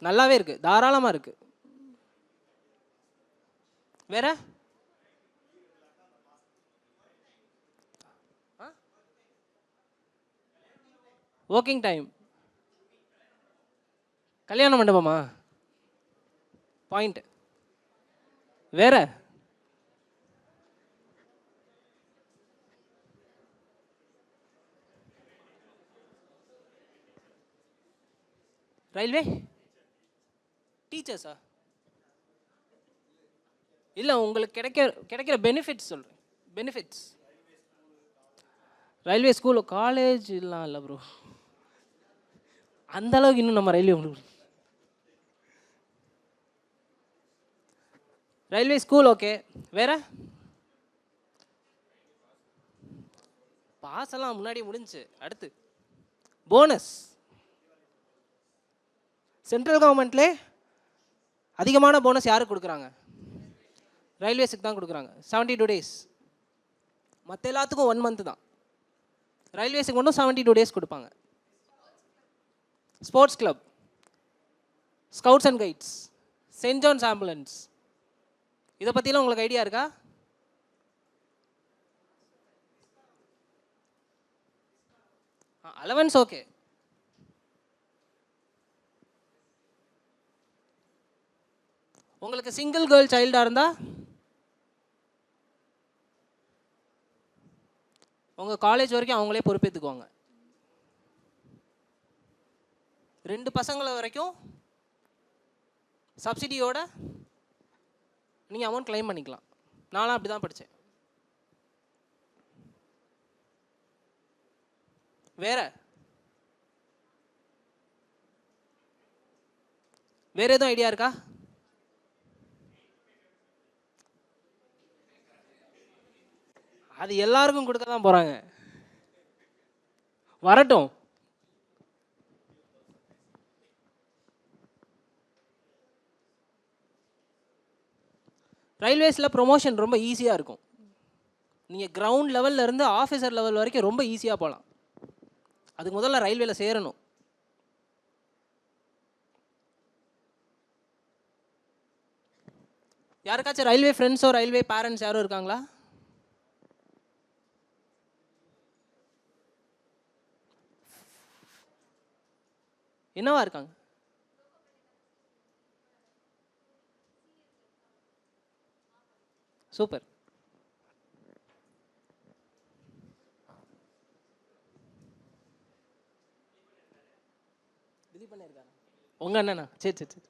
S2: நல்லாவே இருக்கு, தாராளமாக இருக்கு. வேற ஒர்க்கிங் டைம், கல்யாண மண்டபமா பாயிண்ட். வேற ரயில்வே டீச்சர்ஸா? இல்லை, உங்களுக்கு கிடைக்கிற பெனிஃபிட்ஸ் சொல்கிறேன். பெனிஃபிட்ஸ் ரயில்வே ஸ்கூல், காலேஜ் எல்லாம் இல்லை ப்ரோ, அந்த அளவுக்கு இன்னும் நம்ம ரயில்வே ஸ்கூல் ஓகே. வேற பாஸ் எல்லாம் முன்னாடி முடிஞ்சு. அடுத்து போனஸ், சென்ட்ரல் கவர்மெண்ட்லே அதிகமான போனஸ் யாருக்கு கொடுக்குறாங்க? ரயில்வேஸுக்கு தான் கொடுக்குறாங்க, 72 days. மற்ற எல்லாத்துக்கும் 1 month தான், ரயில்வேஸுக்கு மட்டும் 72 days கொடுப்பாங்க. Sports club, scouts and guides, saint John's ambulance, இதை பற்றிலாம் உங்களுக்கு ஐடியா இருக்கா? Allowance okay. உங்களுக்கு சிங்கிள் கேர்ள் சைல்டாக இருந்தால் உங்கள் காலேஜ் வரைக்கும் அவங்களே பொறுப்பேற்றுக்குவாங்க. 2 பசங்களை வரைக்கும் சப்சிடியோட நீங்கள் அமௌண்ட் கிளைம் பண்ணிக்கலாம். நானும் அப்படி தான் படித்தேன். வேற வேறு எதுவும் ஐடியா இருக்கா? அது எல்லாருக்கும் கொடுக்க தான் போகிறாங்க. வரட்டும். ரயில்வேஸில் ப்ரொமோஷன் ரொம்ப ஈஸியாக இருக்கும். நீங்கள் கிரவுண்ட் லெவலில் இருந்து ஆஃபீஸர் லெவல் வரைக்கும் ரொம்ப ஈஸியாக போகலாம். அதுக்கு முதல்ல ரயில்வேல சேரணும். யாருக்காச்சும் ரயில்வே ஃப்ரெண்ட்ஸோ ரயில்வே பேரண்ட்ஸ் யாரும் இருக்காங்களா? என்னவா இருக்காங்க? சூப்பர். உங்கள் அண்ணனா? சரி சரி சரி.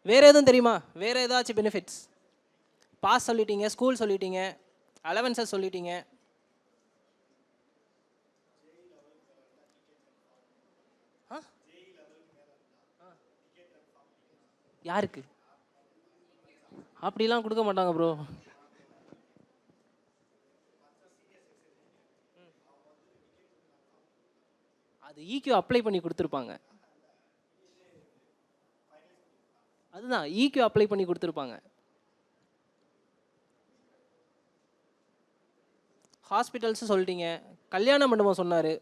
S2: வேறு எதுவும் தெரியுமா? வேறு ஏதாச்சும் பெனிஃபிட்ஸ்? பாஸ் சொல்லிட்டீங்க, ஸ்கூல் சொல்லிட்டீங்க, அலவன்சஸ் சொல்லிட்டீங்க. யாருக்கு? அப்படிலாம் கொடுக்க மாட்டாங்க ப்ரோ. அது ஈக்யூ அப்ளை பண்ணி கொடுத்துருப்பாங்க. அதுதான் ஈக்யூ அப்ளை பண்ணி கொடுத்துருப்பாங்க. ஹாஸ்பிட்டல்ஸும் சொல்லிட்டீங்க, கல்யாண மண்டபம் சொன்னார்,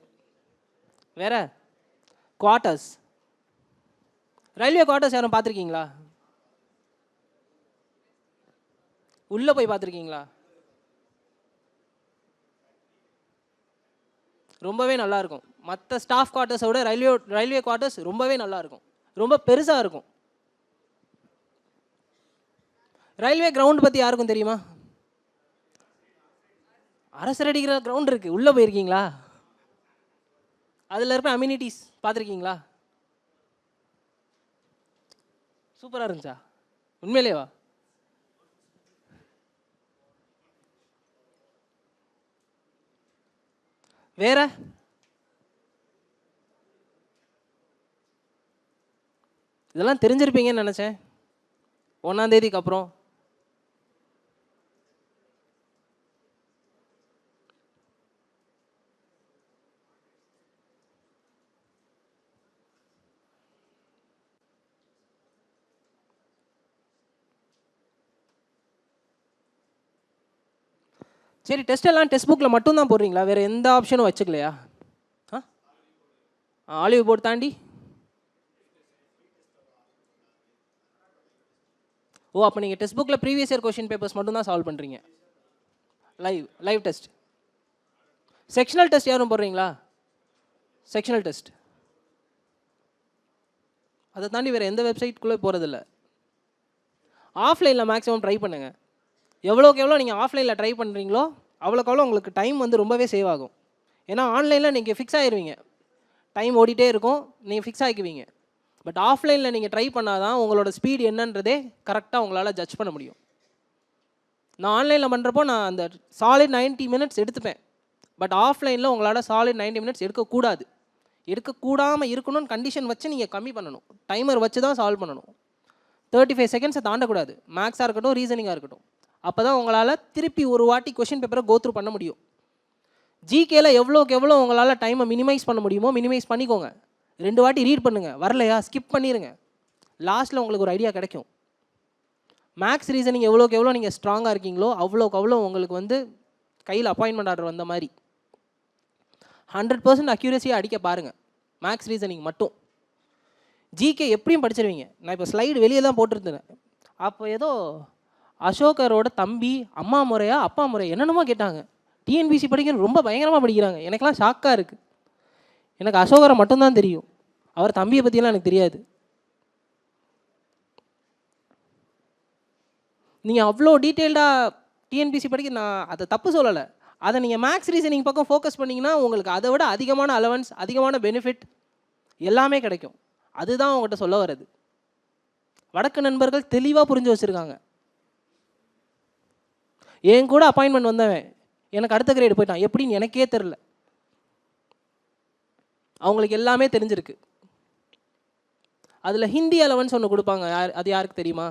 S2: வேற குவார்ட்டர்ஸ். ரயில்வே குவார்ட்டர்ஸ் யாரும் பார்த்துருக்கீங்களா? உள்ளே போய் பார்த்துருக்கீங்களா? ரொம்பவே நல்லாயிருக்கும். மற்ற ஸ்டாஃப் குவார்ட்டர்ஸை விட ரயில்வே குவார்ட்டர்ஸ் ரொம்பவே நல்லாயிருக்கும். ரொம்ப பெருசாக இருக்கும். ரயில்வே கிரவுண்ட் பற்றி யாருக்கும் தெரியுமா? அரசர் அடிக்கிற கிரவுண்ட் இருக்குது, உள்ளே போயிருக்கீங்களா? அதில் இருக்க அம்யூனிட்டிஸ் பார்த்துருக்கீங்களா? சூப்பராக இருந்துச்சா? உண்மையிலேவா? வேற இதெல்லாம் தெரிஞ்சிருப்பீங்கன்னு நினச்சேன். 1ஆம் தேதிக்கு அப்புறம் சரி, டெஸ்ட் எல்லாம் டெக்ஸ்ட் புக்கில் மட்டும்தான் போடுறீங்களா? வேறு எந்த ஆப்ஷனும் வச்சுக்கலையா? ஆலிவ் போர்டு தாண்டி? ஓ, அப்போ நீங்கள் டெக்ஸ்ட் புக்கில் ப்ரீவியஸ் இயர் கொஷின் பேப்பர்ஸ் மட்டும்தான் சால்வ் பண்ணுறீங்க. Live test. செக்ஷனல் டெஸ்ட் யாரும் போடுறீங்களா? செக்ஷனல் டெஸ்ட் அதை தாண்டி வேறு எந்த வெப்சைட்குள்ளே போகிறதில்ல. ஆஃப்லைனில் மேக்ஸிமம் ட்ரை பண்ணுங்கள். எவ்வளோக்கு எவ்வளோ நீங்கள் ஆஃப்லைனில் ட்ரை பண்ணுறீங்களோ அவ்வளோக்கு அவ்வளோ உங்களுக்கு டைம் வந்து ரொம்பவே சேவ் ஆகும். ஏன்னா ஆன்லைனில் நீங்கள் ஃபிக்ஸ் ஆகிடுவீங்க, டைம் ஓடிட்டே இருக்கும், நீங்கள் ஃபிக்ஸ் ஆகிக்குவீங்க. பட் ஆஃப்லைனில் நீங்கள் ட்ரை பண்ணால் தான் உங்களோட ஸ்பீடு என்னன்றதே கரெக்டாக உங்களால் ஜட்ஜ் பண்ண முடியும். நான் ஆன்லைனில் பண்ணுறப்போ நான் அந்த சாலிட் 90 மினிட்ஸ் எடுத்துப்பேன். பட் ஆஃப்லைனில் உங்களால் சாலிட் 90 மினிட்ஸ் எடுக்கக்கூடாது. எடுக்கக்கூடாமல் இருக்கணும்னு கண்டிஷன் வச்சு நீங்கள் கம்மி பண்ணணும். டைமர் வச்சு தான் சால்வ் பண்ணணும். 35 செகண்ட்ஸை தாண்டக்கூடாது. மேக்ஸாக இருக்கட்டும், ரீசனிங்காக இருக்கட்டும். அப்போ தான் உங்களால் திருப்பி ஒரு வாட்டி கொஷின் பேப்பரை கோத்ரூ பண்ண முடியும். ஜிகேல எவ்வளோக்கு எவ்வளோ உங்களால் டைமை மினிமைஸ் பண்ண முடியுமோ மினிமைஸ் பண்ணிக்கோங்க. 2 வாட்டி ரீட் பண்ணுங்கள், வரலையா ஸ்கிப் பண்ணிடுங்க. லாஸ்ட்டில் உங்களுக்கு ஒரு ஐடியா கிடைக்கும். மேக்ஸ் ரீசனிங் எவ்வளோக்கு எவ்வளோ நீங்கள் ஸ்ட்ராங்காக இருக்கீங்களோ அவ்வளோக்கு அவ்வளோ உங்களுக்கு வந்து கையில் அப்பாயின்மெண்ட் ஆர்டர் வந்த மாதிரி 100% அக்யூரஸியாக அடிக்க பாருங்கள். மேக்ஸ் ரீசனிங் மட்டும். ஜிகே எப்படியும் படிச்சிருவீங்க. நான் இப்போ ஸ்லைடு வெளியே தான் போட்டிருந்தேன். அப்போ ஏதோ அசோகரோட தம்பி அம்மா முறையா அப்பா முறையா என்னென்னமோ கேட்டாங்க. டிஎன்பிசி படிக்கணும் ரொம்ப பயங்கரமாக படிக்கிறாங்க. எனக்கெல்லாம் ஷாக்காக இருக்குது. எனக்கு அசோகரை மட்டும்தான் தெரியும், அவர் தம்பியை பற்றியெல்லாம் எனக்கு தெரியாது. நீங்கள் அவ்வளோ டீட்டெயில்டாக டிஎன்பிசி படிக்க நான் அதை தப்பு சொல்லலை. அதை நீங்கள் மேக்ஸ் ரீசனிங் பக்கம் ஃபோக்கஸ் பண்ணிங்கன்னா உங்களுக்கு அதை விட அதிகமான அலவன்ஸ், அதிகமான பெனிஃபிட் எல்லாமே கிடைக்கும். அதுதான் உங்கள்கிட்ட சொல்ல வர்றது. வடக்கு நண்பர்கள் தெளிவாக புரிஞ்சு வச்சுருக்காங்க. என் கூட அப்பாயின்மெண்ட் வந்தவன் எனக்கு அடுத்த கிரேடு போயிட்டான், எப்படின்னு எனக்கே தெரில. அவங்களுக்கு எல்லாமே தெரிஞ்சிருக்கு. அதில் ஹிந்தி அலவன்ஸ் ஒன்று கொடுப்பாங்க. அது யாருக்கு தெரியுமா?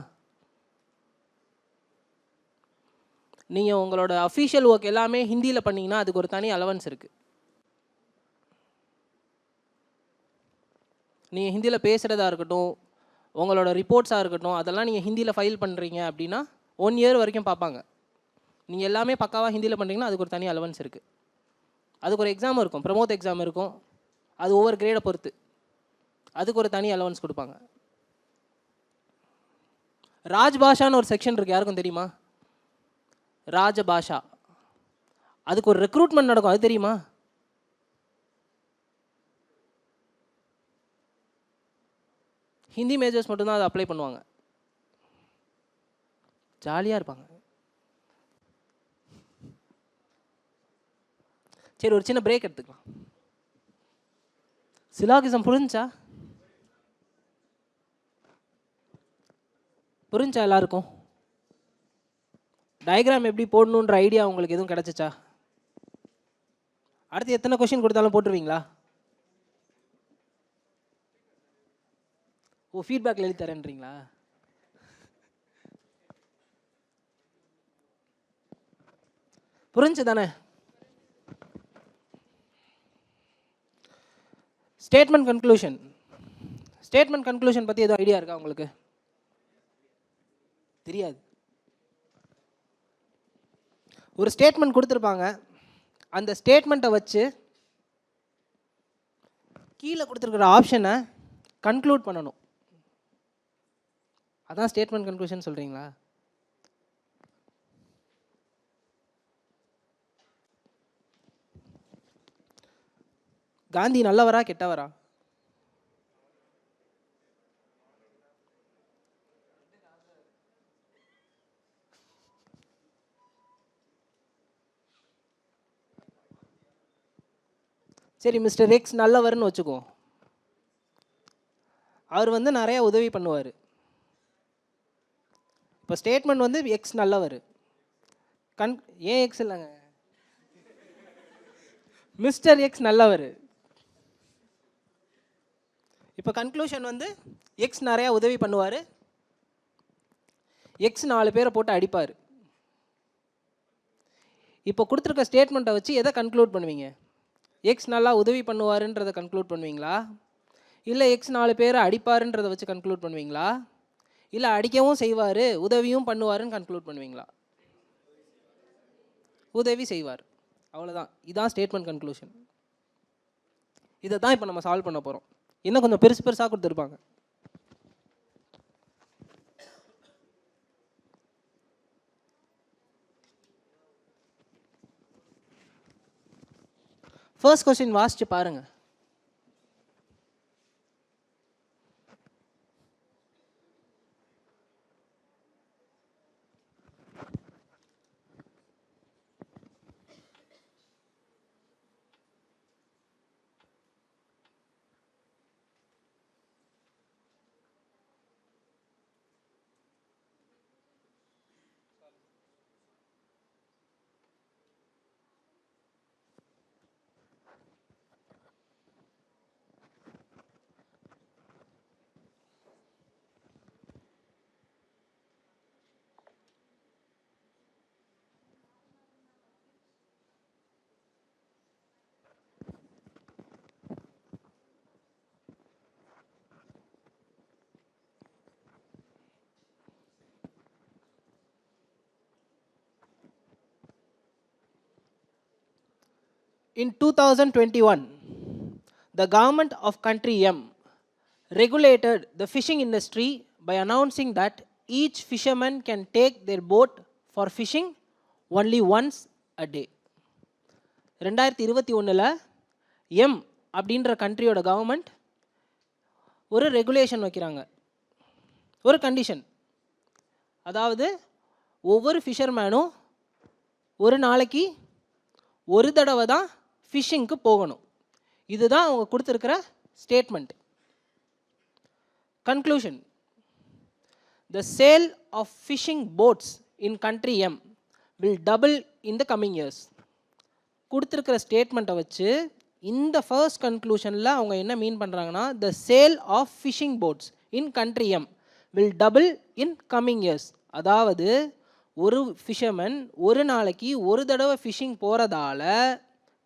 S2: நீங்கள் உங்களோட அஃபீஷியல் ஒர்க் எல்லாமே ஹிந்தியில் பண்ணிங்கன்னா அதுக்கு ஒரு தனி அலவன்ஸ் இருக்குது. நீங்கள் ஹிந்தியில் பேசுகிறதா இருக்கட்டும், உங்களோட ரிப்போர்ட்ஸாக இருக்கட்டும், அதெல்லாம் நீங்கள் ஹிந்தியில் ஃபைல் பண்ணுறீங்க அப்படின்னா 1 இயர் வரைக்கும் பார்ப்பாங்க. நீங்கள் எல்லாமே பக்காவாக ஹிந்தியில் பண்ணுறீங்கன்னா அதுக்கு ஒரு தனி அலவன்ஸ் இருக்குது. அதுக்கு ஒரு எக்ஸாம் இருக்கும், ப்ரமோத் எக்ஸாம் இருக்கும். அது ஒவ்வொரு கிரேடை பொறுத்து அதுக்கு ஒரு தனி அலவன்ஸ் கொடுப்பாங்க. ராஜ்பாஷான்னு ஒரு செக்ஷன் இருக்குது, யாருக்கும் தெரியுமா? ராஜபாஷா, அதுக்கு ஒரு ரெக்ரூட்மெண்ட் நடக்கும், அது தெரியுமா? ஹிந்தி மேஜர்ஸ் மட்டும்தான் அதை அப்ளை பண்ணுவாங்க. ஜாலியாக இருப்பாங்க. சரி, ஒரு சின்ன பிரேக் எடுத்துக்கலாம். சிலாகிசம் புரிஞ்சா எல்லாருக்கும்? டயக்ராம் எப்படி போடணுன்ற ஐடியா உங்களுக்கு எதுவும் கிடச்சிச்சா? அடுத்து எத்தனை கொஷின் கொடுத்தாலும் போட்டுருவீங்களா? ஓ, ஃபீட்பேக்கில் எழுதி தரேன்றீங்களா? புரிஞ்சு தானே? ஸ்டேட்மெண்ட் கன்க்ளூஷன் பற்றி எதுவும் ஐடியா இருக்கா உங்களுக்கு? தெரியாது. ஒரு ஸ்டேட்மெண்ட் கொடுத்துருப்பாங்க, அந்த ஸ்டேட்மெண்ட்டை வச்சு கீழே கொடுத்துருக்குற ஆப்ஷனை கன்க்ளூட் பண்ணணும். அதான் ஸ்டேட்மெண்ட் கன்க்ளூஷன் சொல்கிறீங்களா? காந்தி நல்லவரா கெட்டவரா? சரி, மிஸ்டர் எக்ஸ் நல்லவர்னு வச்சுக்கோ. அவர் நிறைய உதவி பண்ணுவார். இப்போ ஸ்டேட்மெண்ட் எக்ஸ் நல்லவர். ஏன் எக்ஸ் இல்லைங்க, மிஸ்டர் எக்ஸ் நல்லவர். இப்போ கன்க்ளூஷன் எக்ஸ் நிறையா உதவி பண்ணுவார், எக்ஸ் 4 பேரை போட்டு அடிப்பார். இப்போ கொடுத்துருக்க ஸ்டேட்மெண்ட்டை வச்சு எதை கன்க்ளூட் பண்ணுவீங்க? எக்ஸ் நல்லா உதவி பண்ணுவாருன்றதை கன்க்ளூட் பண்ணுவீங்களா, இல்லை எக்ஸ் 4 பேரை அடிப்பாருன்றதை வச்சு கன்க்ளூட் பண்ணுவீங்களா, இல்லை அடிக்கவும் செய்வார் உதவியும் பண்ணுவாருன்னு கன்க்ளூட் பண்ணுவீங்களா? உதவி செய்வார், அவ்வளோதான். இதுதான் ஸ்டேட்மெண்ட் கன்க்ளூஷன். இதை தான் இப்போ நம்ம சால்வ் பண்ண போகிறோம். இன்னும் கொஞ்சம் பெருசாக கொடுத்துருப்பாங்க. ஃபர்ஸ்ட் கொஸ்டின் வாசிச்சு பாருங்க. In 2021, the government of country M regulated the fishing industry by announcing that each fisherman can take their boat for fishing only once a day. 2021 M அப்படின்ற கண்ட்ரியோட கவர்மெண்ட் ஒரு ரெகுலேஷன் வைக்கிறாங்க, ஒரு கண்டிஷன். அதாவது ஒவ்வொரு ஃபிஷர்மேனும் ஒரு நாளைக்கு ஒரு தடவை தான் ஃபிஷிங்க்கு போகணும். இதுதான் அவங்க கொடுத்துருக்கிற statement. Conclusion: the sale of fishing boats in country M will double in the coming years. கொடுத்துருக்கிற ஸ்டேட்மெண்ட்டை வச்சு இந்த ஃபர்ஸ்ட் கன்க்ளூஷனில் அவங்க என்ன மீன் பண்ணுறாங்கன்னா, the sale of fishing boats in country M will double in coming years. அதாவது ஒரு ஃபிஷர்மேன் ஒரு நாளைக்கு ஒரு தடவை ஃபிஷிங் போகிறதால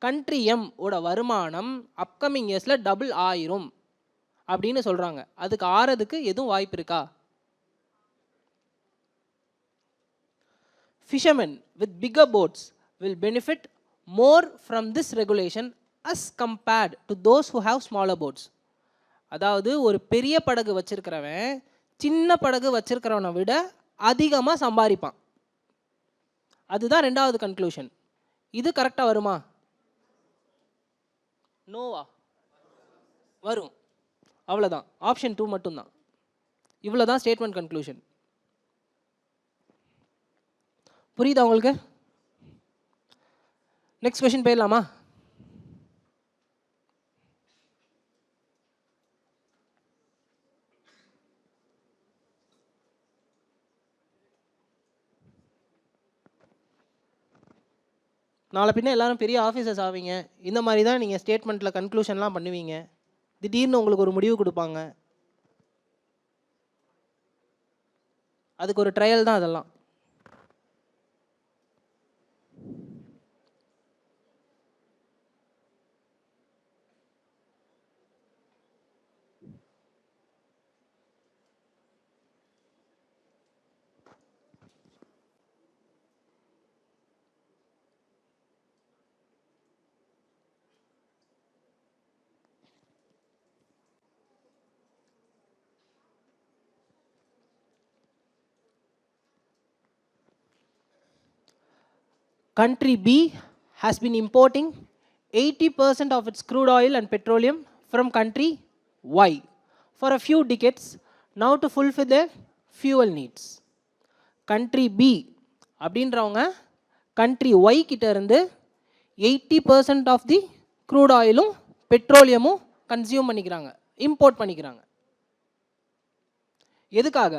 S2: கண்ட்ரி எம் ஓட வருமானம் அப்கமிங் இயர்ஸில் டபுள் ஆயிரும் அப்படின்னு சொல்கிறாங்க. அதுக்கு ஆறதுக்கு எதுவும் வாய்ப்பு இருக்கா? Fishermen with bigger boats will benefit more from this regulation as compared to those who have smaller boats. அதாவது ஒரு பெரிய படகு வச்சிருக்கிறவன் சின்ன படகு வச்சிருக்கிறவனை விட அதிகமாக சம்பாதிப்பான். அதுதான் ரெண்டாவது கன்க்ளூஷன். இது கரெக்டாக வருமா? நோவா? வரும். அவ்வளோதான். ஆப்ஷன் 2 மட்டும்தான். இவ்வளோ தான் ஸ்டேட்மெண்ட் கன்க்ளூஷன். புரியுதா உங்களுக்கு? நெக்ஸ்ட் கொஸ்டின் போயிடலாமா? நாளை பின்ன எல்லாரும் பெரிய ஆஃபீஸர்ஸ் ஆவீங்க. இந்த மாதிரி தான் நீங்கள் ஸ்டேட்மெண்ட்டில் கன்க்ளூஷன்லாம் பண்ணுவீங்க. திடீர்னு உங்களுக்கு ஒரு முடிவு கொடுப்பாங்க. அதுக்கு ஒரு ட்ரையல் தான் அதெல்லாம். Country B has been importing 80% of its crude oil and petroleum from country Y for a few decades now to fulfill their fuel needs. Country B அப்படின்றவங்க country Y கிட்ட இருந்து 80% of the crude oilum பெட்ரோலியமும் consume பண்ணிக்கிறாங்க, import பண்ணிக்கிறாங்க. எதுக்காக?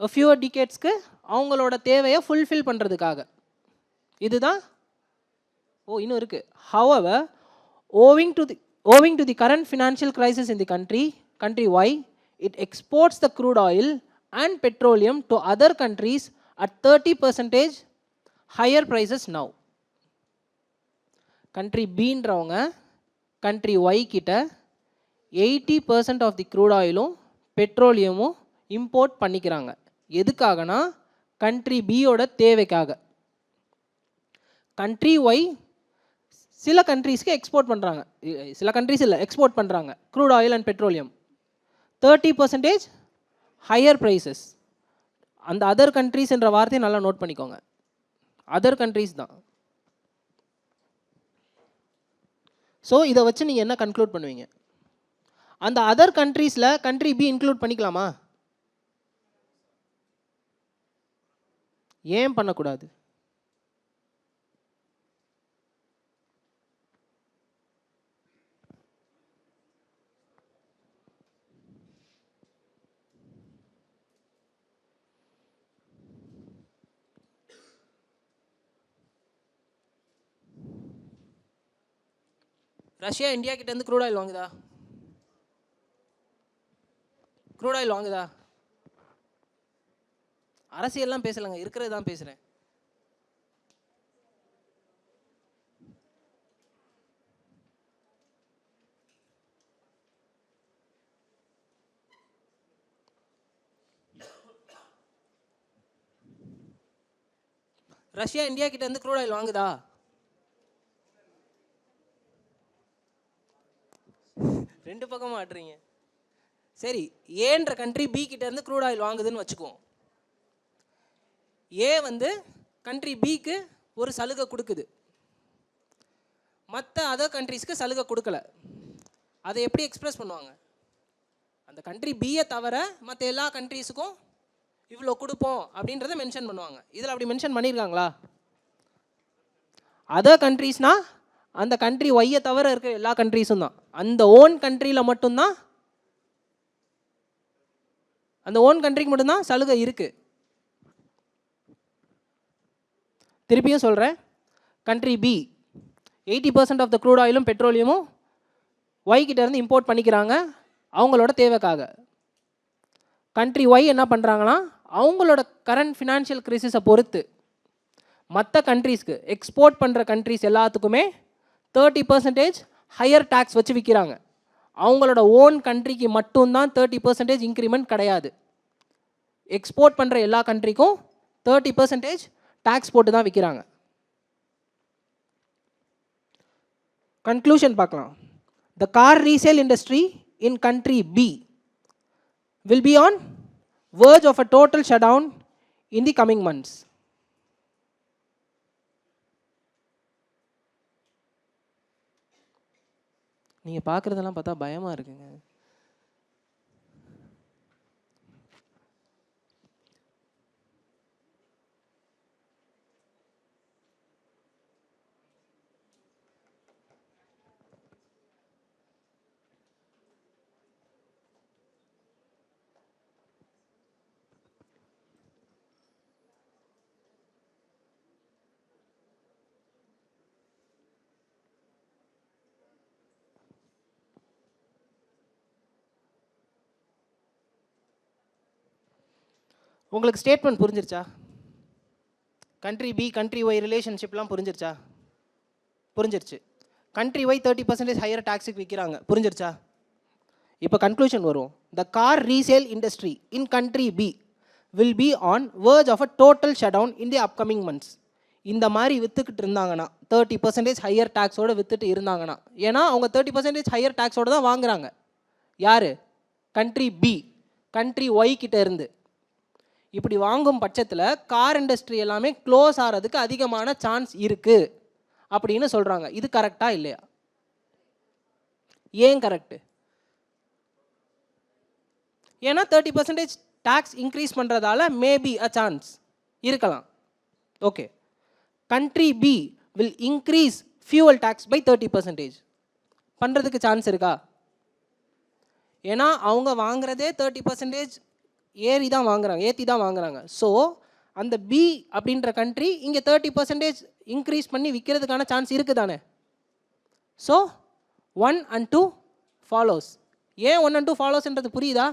S2: a few decadesக்கு அவங்களோட தேவையை fulfil பண்ணுறதுக்காக. இதுதான். இன்னும் இருக்கு. However, owing to the current financial crisis in the country Y, it exports the crude oil and petroleum to other countries at 30% higher prices now. Country B ன்றவங்க country Y கிட்ட 80% of the crude oilum பெட்ரோலியமும் import பண்ணிக்கிறாங்க. எதுக்காகனா country B ஓட தேவைக்காக. Country Y சில கண்ட்ரீஸ்க்கு export பண்ணுறாங்க, சில countries இல்லை எக்ஸ்போர்ட் பண்ணுறாங்க crude oil and petroleum 30% higher prices. அந்த அதர் கண்ட்ரீஸ்ன்ற வார்த்தையை நல்லா நோட் பண்ணிக்கோங்க. அதர் கண்ட்ரீஸ் தான். ஸோ இதை வச்சு நீங்கள் என்ன கன்க்ளூட் பண்ணுவீங்க? அந்த அதர் கண்ட்ரீஸில் கண்ட்ரி பி இன்க்ளூட் பண்ணிக்கலாமா? ஏன் பண்ணக்கூடாது? ரஷ்யா இந்தியா கிட்ட இருந்து க்ரூட் ஆயில் வாங்குதா? க்ரூட் ஆயில் வாங்குதா? அரசியல்லாம் பேசலைங்க, இருக்கிறது தான் பேசுகிறேன். ரஷ்யா இந்தியா கிட்ட இருந்து க்ரூட் ஆயில் வாங்குதா? ரெண்டு பக்கமும் ஆடுறீங்க. சரி, ஏன்ற கண்ட்ரி பி கிட்ட இருந்து க்ரூட் ஆயில் வாங்குதுன்னு வச்சுக்குவோம். ஏ வந்து கண்ட்ரி பிக்கு ஒரு சலுகை கொடுக்குது, மற்ற அதர் கண்ட்ரீஸ்க்கு சலுகை கொடுக்கல. அதை எப்படி எக்ஸ்பிரஸ் பண்ணுவாங்க? அந்த கண்ட்ரி பியை தவிர மற்ற எல்லா கண்ட்ரீஸுக்கும் இவ்வளோ கொடுப்போம் அப்படின்றத மென்ஷன் பண்ணுவாங்க. இதில் அப்படி மென்ஷன் பண்ணியிருக்காங்களா? அதர் கண்ட்ரீஸ்னால் அந்த கண்ட்ரி ஒய்யை தவிர இருக்கிற எல்லா கண்ட்ரீஸும் தான். அந்த ஓன் கண்ட்ரியில் மட்டும்தான், அந்த ஓன் கண்ட்ரிக்கு மட்டும்தான் சலுகை இருக்குது. திருப்பியும் சொல்கிறேன், country B 80% of the crude ஆயிலும் பெட்ரோலியமும் ஒய் கிட்ட இருந்து இம்போர்ட் பண்ணிக்கிறாங்க அவங்களோட தேவைக்காக. கண்ட்ரி ஒய் என்ன பண்ணுறாங்கன்னா அவங்களோட கரண்ட் ஃபினான்ஷியல் கிரைசிஸை பொறுத்து மற்ற கண்ட்ரீஸ்க்கு எக்ஸ்போர்ட் பண்ணுற கண்ட்ரீஸ் எல்லாத்துக்குமே 30% ஹையர் டேக்ஸ் வச்சு விற்கிறாங்க. அவங்களோட ஓன் கண்ட்ரிக்கு மட்டும்தான் 30% இன்க்ரிமெண்ட் கிடையாது. எக்ஸ்போர்ட் பண்ணுற எல்லா கண்ட்ரிக்கும் 30% டேக்ஸ் போட்டு தான் விற்கிறாங்க. கன்க்ளூஷன் பார்க்கலாம். The car resale industry in country B will be on verge of a total shutdown in the coming months. நீங்கள் பார்க்குறதெல்லாம் பார்த்தா பயமாக இருக்குங்க. உங்களுக்கு ஸ்டேட்மெண்ட் புரிஞ்சிருச்சா? கண்ட்ரி பி கண்ட்ரி ஒய் ரிலேஷன்ஷிப்லாம் புரிஞ்சிருச்சா? புரிஞ்சிருச்சு. கண்ட்ரி ஒய் 30% ஹையர் டாக்ஸுக்கு விற்கிறாங்க, புரிஞ்சிருச்சா? இப்போ கன்க்ளூஷன் வரும். The car resale industry in country B will be on verge of a total shut down in the upcoming months. இந்த மாதிரி விற்றுக்கிட்டு இருந்தாங்கன்னா 30% ஹையர் டேக்ஸோடு விற்றுட்டு இருந்தாங்கன்னா, ஏன்னா அவங்க 30% ஹையர் டேக்ஸோடு தான் வாங்குறாங்க. யார்? கண்ட்ரி பி கண்ட்ரி ஒய் கிட்ட இருந்து. இப்படி வாங்கும் பட்சத்தில் கார் இண்டஸ்ட்ரி எல்லாமே க்ளோஸ் ஆகிறதுக்கு அதிகமான சான்ஸ் இருக்குது அப்படின்னு சொல்கிறாங்க. இது கரெக்டாக இல்லையா? ஏன் கரெக்டு? ஏன்னா 30% டேக்ஸ் இன்க்ரீஸ் பண்ணுறதால மேபி அ சான்ஸ் இருக்கலாம். Okay. Country B will increase fuel tax by 30%. பண்ணுறதுக்கு சான்ஸ் இருக்கா? ஏன்னா அவங்க வாங்குறதே 30% ஏறி தான் வாங்குறாங்க, ஏற்றி தான் வாங்குறாங்க. ஸோ அந்த பி அப்படின்ற கண்ட்ரி இங்கே 30% இன்க்ரீஸ் பண்ணி விற்கிறதுக்கான சான்ஸ் இருக்குது தானே. So 1 and 2 follows. ஏன் 1 and 2 ஃபாலோஸ்ன்றது புரியுதா?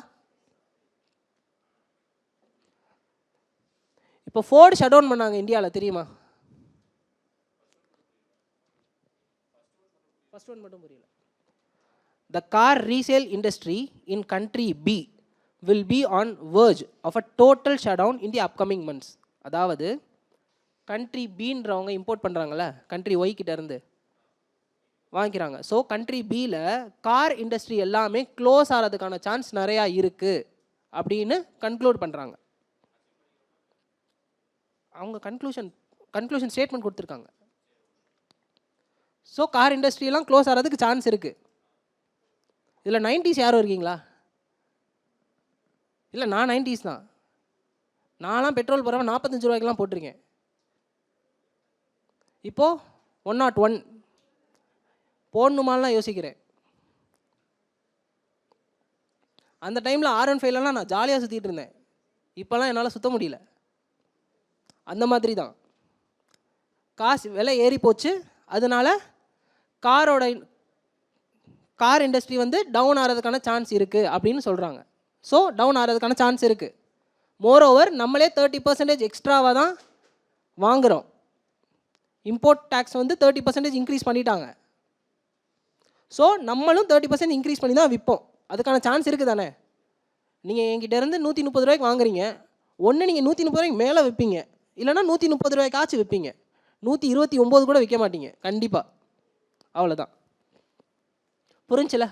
S2: இப்போ ஃபோர்டு ஷட் டவுன் பண்ணாங்க இந்தியாவில், தெரியுமா? ஃபர்ஸ்ட் ஒன் மட்டும் புரியல. The car resale industry in country B will be on verge of a total shutdown in the upcoming months. அதாவது கண்ட்ரி பீன்றவங்க இம்போர்ட் பண்ணுறாங்கல்ல, கண்ட்ரி ஒய் கிட்ட இருந்து வாங்கிக்கிறாங்க. ஸோ கண்ட்ரி பியில் கார் இண்டஸ்ட்ரி எல்லாமே க்ளோஸ் ஆகிறதுக்கான சான்ஸ் நிறையா இருக்குது அப்படின்னு கன்க்ளூட் பண்ணுறாங்க. அவங்க கன்க்ளூஷன் ஸ்டேட்மெண்ட் கொடுத்துருக்காங்க. ஸோ கார் இண்டஸ்ட்ரியெல்லாம் க்ளோஸ் ஆகிறதுக்கு சான்ஸ் இருக்குது. இதில் 90s யாரும் இருக்கீங்களா? இல்லை, நான் 90s தான். நான்லாம் பெட்ரோல் போகிறவன் 45 ரூபாய்க்கெலாம் போட்டிருக்கேன். இப்போது 101 போடணுமாலாம் யோசிக்கிறேன். அந்த டைமில் R15 நான் ஜாலியாக சுற்றிட்டு இருந்தேன். இப்போலாம் என்னால் சுற்ற முடியல. அந்த மாதிரி தான் காசு விலை ஏறி போச்சு. அதனால் கார் இண்டஸ்ட்ரி வந்து டவுன் ஆகிறதுக்கான சான்ஸ் இருக்குது அப்படின்னு சொல்கிறாங்க. ஸோ டவுன் ஆகிறதுக்கான சான்ஸ் இருக்குது. மோரோவர் நம்மளே 30% எக்ஸ்ட்ராவாக தான் வாங்குகிறோம். இம்போர்ட் டேக்ஸ் வந்து 30% இன்க்ரீஸ் பண்ணிட்டாங்க. ஸோ நம்மளும் 30% இன்க்ரீஸ் பண்ணி தான் விற்போம். அதுக்கான சான்ஸ் இருக்குது தானே. நீங்கள் என்கிட்ட இருந்து 130 ரூபாய்க்கு வாங்குறீங்க, ஒன்று நீங்கள் 130 ரூபாய்க்கு மேலே விற்பீங்க, இல்லைனா 130 ரூபாய்க்காச்சும் விற்பீங்க. 129 கூட விற்க மாட்டீங்க கண்டிப்பாக. அவ்வளோதான். புரிஞ்சுல?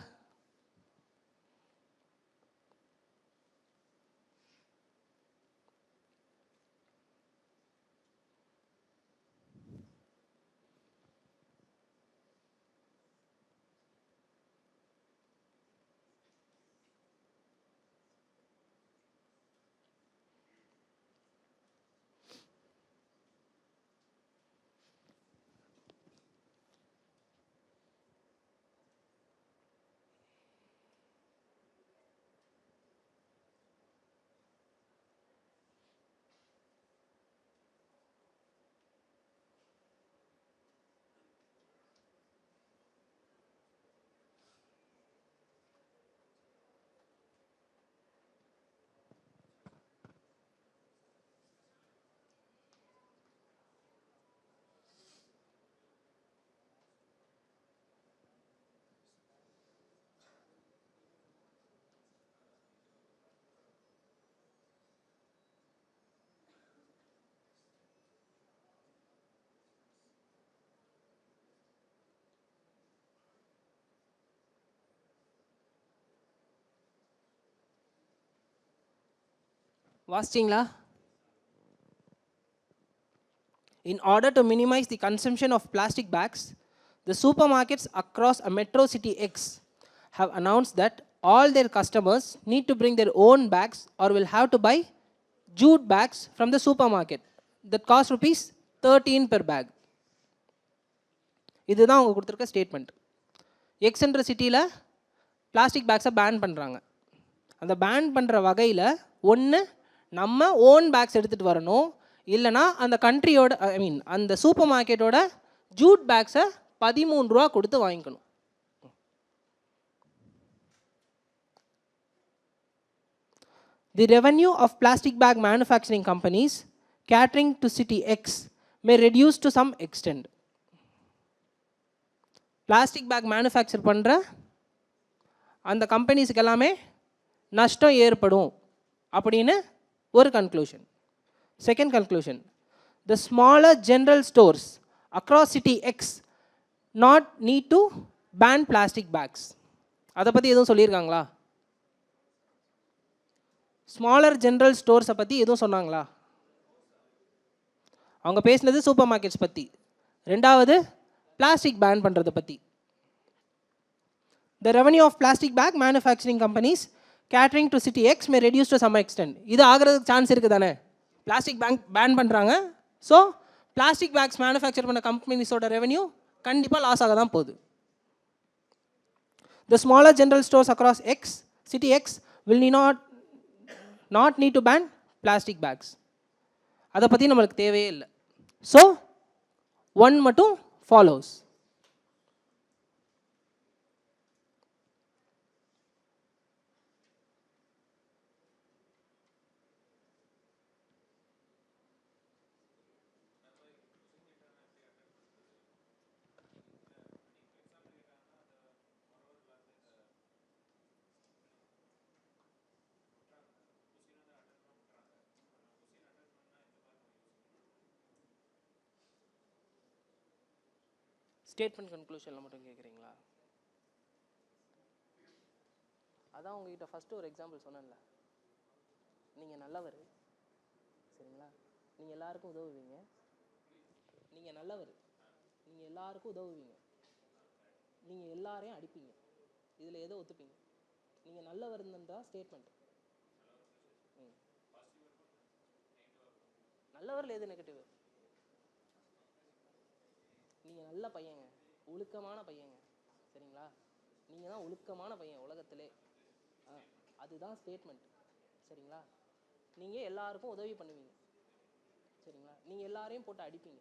S2: வாசிச்சிங்களா? In order to minimize the consumption of plastic bags, the supermarkets across a metro city X have announced that all their customers need to bring their own bags or will have to buy jute bags from the supermarket that cost rupees 13 per bag. இதுதான் அவங்க கொடுத்துருக்க statement. எக்ஸ்ன்ற சிட்டியில் plastic பேக்ஸை pan பண்ணுறாங்க. அந்த pan பண்ணுற வகையில் ஒன்று நம்ம ஓன் பேக்ஸ் எடுத்துகிட்டு வரணும், இல்லைனா அந்த கண்ட்ரியோட அந்த சூப்பர் மார்க்கெட்டோட ஜூட் பேக்ஸை 13 ரூபா கொடுத்து வாங்கிக்கணும். The revenue of plastic bag manufacturing companies catering to city X may reduce to some extent. Plastic bag manufacture பண்ணுற அந்த கம்பெனிஸுக்கு எல்லாமே நஷ்டம் ஏற்படும் அப்படின்னு ஒரு conclusion. Second conclusion, the smaller general stores across city X not need to ban plastic bags. அதை பற்றி எதுவும் சொல்லியிருக்காங்களா? ஸ்மாலர் ஜென்ரல் ஸ்டோர்ஸை பற்றி எதுவும் சொன்னாங்களா? அவங்க பேசினது சூப்பர் மார்க்கெட்ஸ் பற்றி. ரெண்டாவது பிளாஸ்டிக் பேன் பண்ணுறதை பற்றி. The revenue of plastic bag manufacturing companies catering to city X may reduce to some extent. இது ஆகிறதுக்கு சான்ஸ் இருக்குது தானே? பிளாஸ்டிக் பேன் பண்ணுறாங்க, ஸோ பிளாஸ்டிக் பேக்ஸ் மேனுஃபேக்சர் பண்ண கம்பெனிஸோட ரெவன்யூ கண்டிப்பாக லாஸ் ஆக தான் போகுது. The smaller general stores across city X will not need to ban plastic bags. அதை பற்றி நம்மளுக்கு தேவையே இல்லை. ஸோ 1 மட்டும் ஃபாலோஸ். ஸ்டேட்மெண்ட் கன்க்ளூஷனில் மட்டும் கேட்குறீங்களா? அதான் உங்ககிட்ட ஃபஸ்ட்டு ஒரு எக்ஸாம்பிள் சொன்னேன்ல, நீங்கள் நல்லவர், சரிங்களா, நீங்கள் எல்லாருக்கும் உதவுவீங்க, நீங்கள் நல்லவர், நீங்கள் எல்லாருக்கும் உதவுவீங்க, நீங்கள் எல்லாரையும் அடிப்பீங்க, இதில் எதோ ஒத்துப்பீங்க? நீங்கள் நல்லவர் இருந்தால் ஸ்டேட்மெண்ட். நல்லவரில் எது நெகட்டிவ்? நீங்கள் நல்ல பையங்க, ஒழுக்கமான பையங்க, சரிங்களா, நீங்கள் தான் ஒழுக்கமான பையன் உலகத்திலே, அதுதான் ஸ்டேட்மெண்ட், சரிங்களா. நீங்கள் எல்லாருக்கும் உதவி பண்ணுவீங்க, சரிங்களா, நீங்கள் எல்லாரையும் போட்டு அடிப்பீங்க,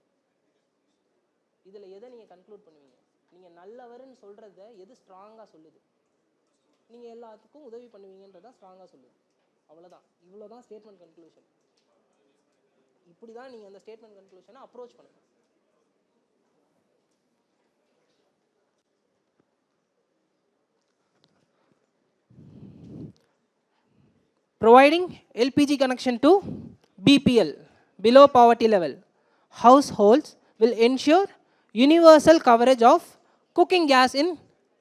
S2: இதில் எதை நீங்கள் கன்க்ளூட் பண்ணுவீங்க? நீங்கள் நல்லவர்னு சொல்கிறத எது ஸ்ட்ராங்காக சொல்லுது? நீங்கள் எல்லாத்துக்கும் உதவி பண்ணுவீங்கன்றதான் ஸ்ட்ராங்காக சொல்லுது. அவ்வளோதான், இவ்வளோ தான் ஸ்டேட்மெண்ட் கன்க்ளூஷன். இப்படி தான் நீங்கள் அந்த ஸ்டேட்மெண்ட் கன்க்ளூஷனை அப்ரோச் பண்ணுங்கள். Providing LPG connection to BPL, below poverty level households will ensure universal coverage of cooking gas in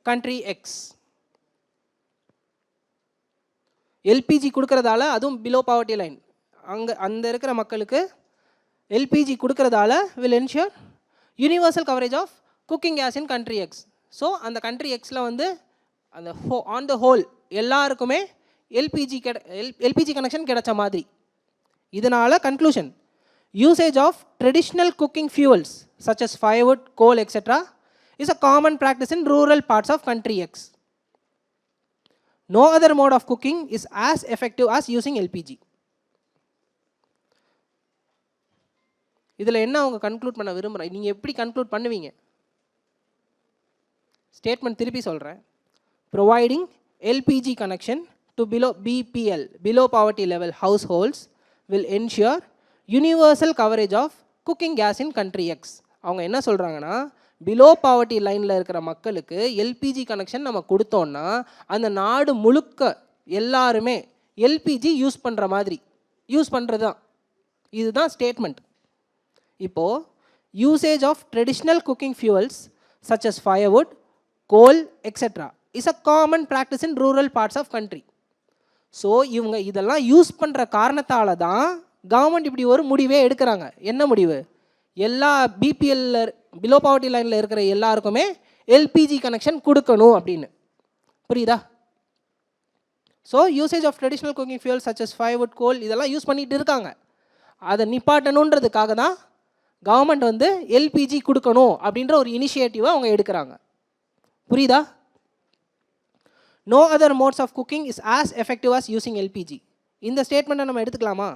S2: country X. LPG கொடுக்கறதால, அதுவும் below poverty line, அந்த இருக்கிற மக்களுக்கு LPG கொடுக்கறதால will ensure universal coverage of cooking gas in country X. So அந்த country Xல வந்து அந்த on the whole எல்லாருக்குமே LPG connection கிடைச்ச மாதிரி. இதனால் conclusion, usage of traditional cooking fuels such as firewood, coal, etc. is a common practice in rural parts of country X. No other mode of cooking is as effective as using LPG. இதில் என்ன அவங்க conclude பண்ண விரும்புகிறேன்? நீங்கள் எப்படி conclude பண்ணுவீங்க? Statement திருப்பி சொல்கிறேன். Providing LPG connection to BPL, below poverty level households will ensure universal coverage of cooking gas in country X. அவங்க என்ன சொல்கிறாங்கன்னா, பிலோ பாவர்ட்டி லைனில் இருக்கிற மக்களுக்கு எல்பிஜி கனெக்ஷன் நம்ம கொடுத்தோன்னா அந்த நாடு முழுக்க எல்லாருமே எல்பிஜி யூஸ் பண்ணுற மாதிரி யூஸ் பண்ணுறது தான். இதுதான் ஸ்டேட்மெண்ட். இப்போது usage of traditional cooking fuels such as firewood, coal, etc. is a common practice in rural parts of country. So இவங்க இதெல்லாம் யூஸ் பண்ணுற காரணத்தால் தான் கவர்மெண்ட் இப்படி ஒரு முடிவே எடுக்கிறாங்க. என்ன முடிவு? எல்லா பிபிஎல்ல பிலோ பாவர்ட்டி லைனில் இருக்கிற எல்லாருக்குமே எல்பிஜி கனெக்ஷன் கொடுக்கணும் அப்படின்னு. புரியுதா? So usage of traditional cooking fuel such as firewood, coal இதெல்லாம் யூஸ் பண்ணிகிட்டு இருக்காங்க. அதை நிப்பாட்டணுன்றதுக்காக தான் கவர்மெண்ட் வந்து எல்பிஜி கொடுக்கணும் அப்படின்ற ஒரு இனிஷியேட்டிவை அவங்க எடுக்கிறாங்க. புரியுதா? No other modes of cooking is as effective as using LPG. இந்த ஸ்டேட்மெண்ட்டை நம்ம எடுத்துக்கலாமா?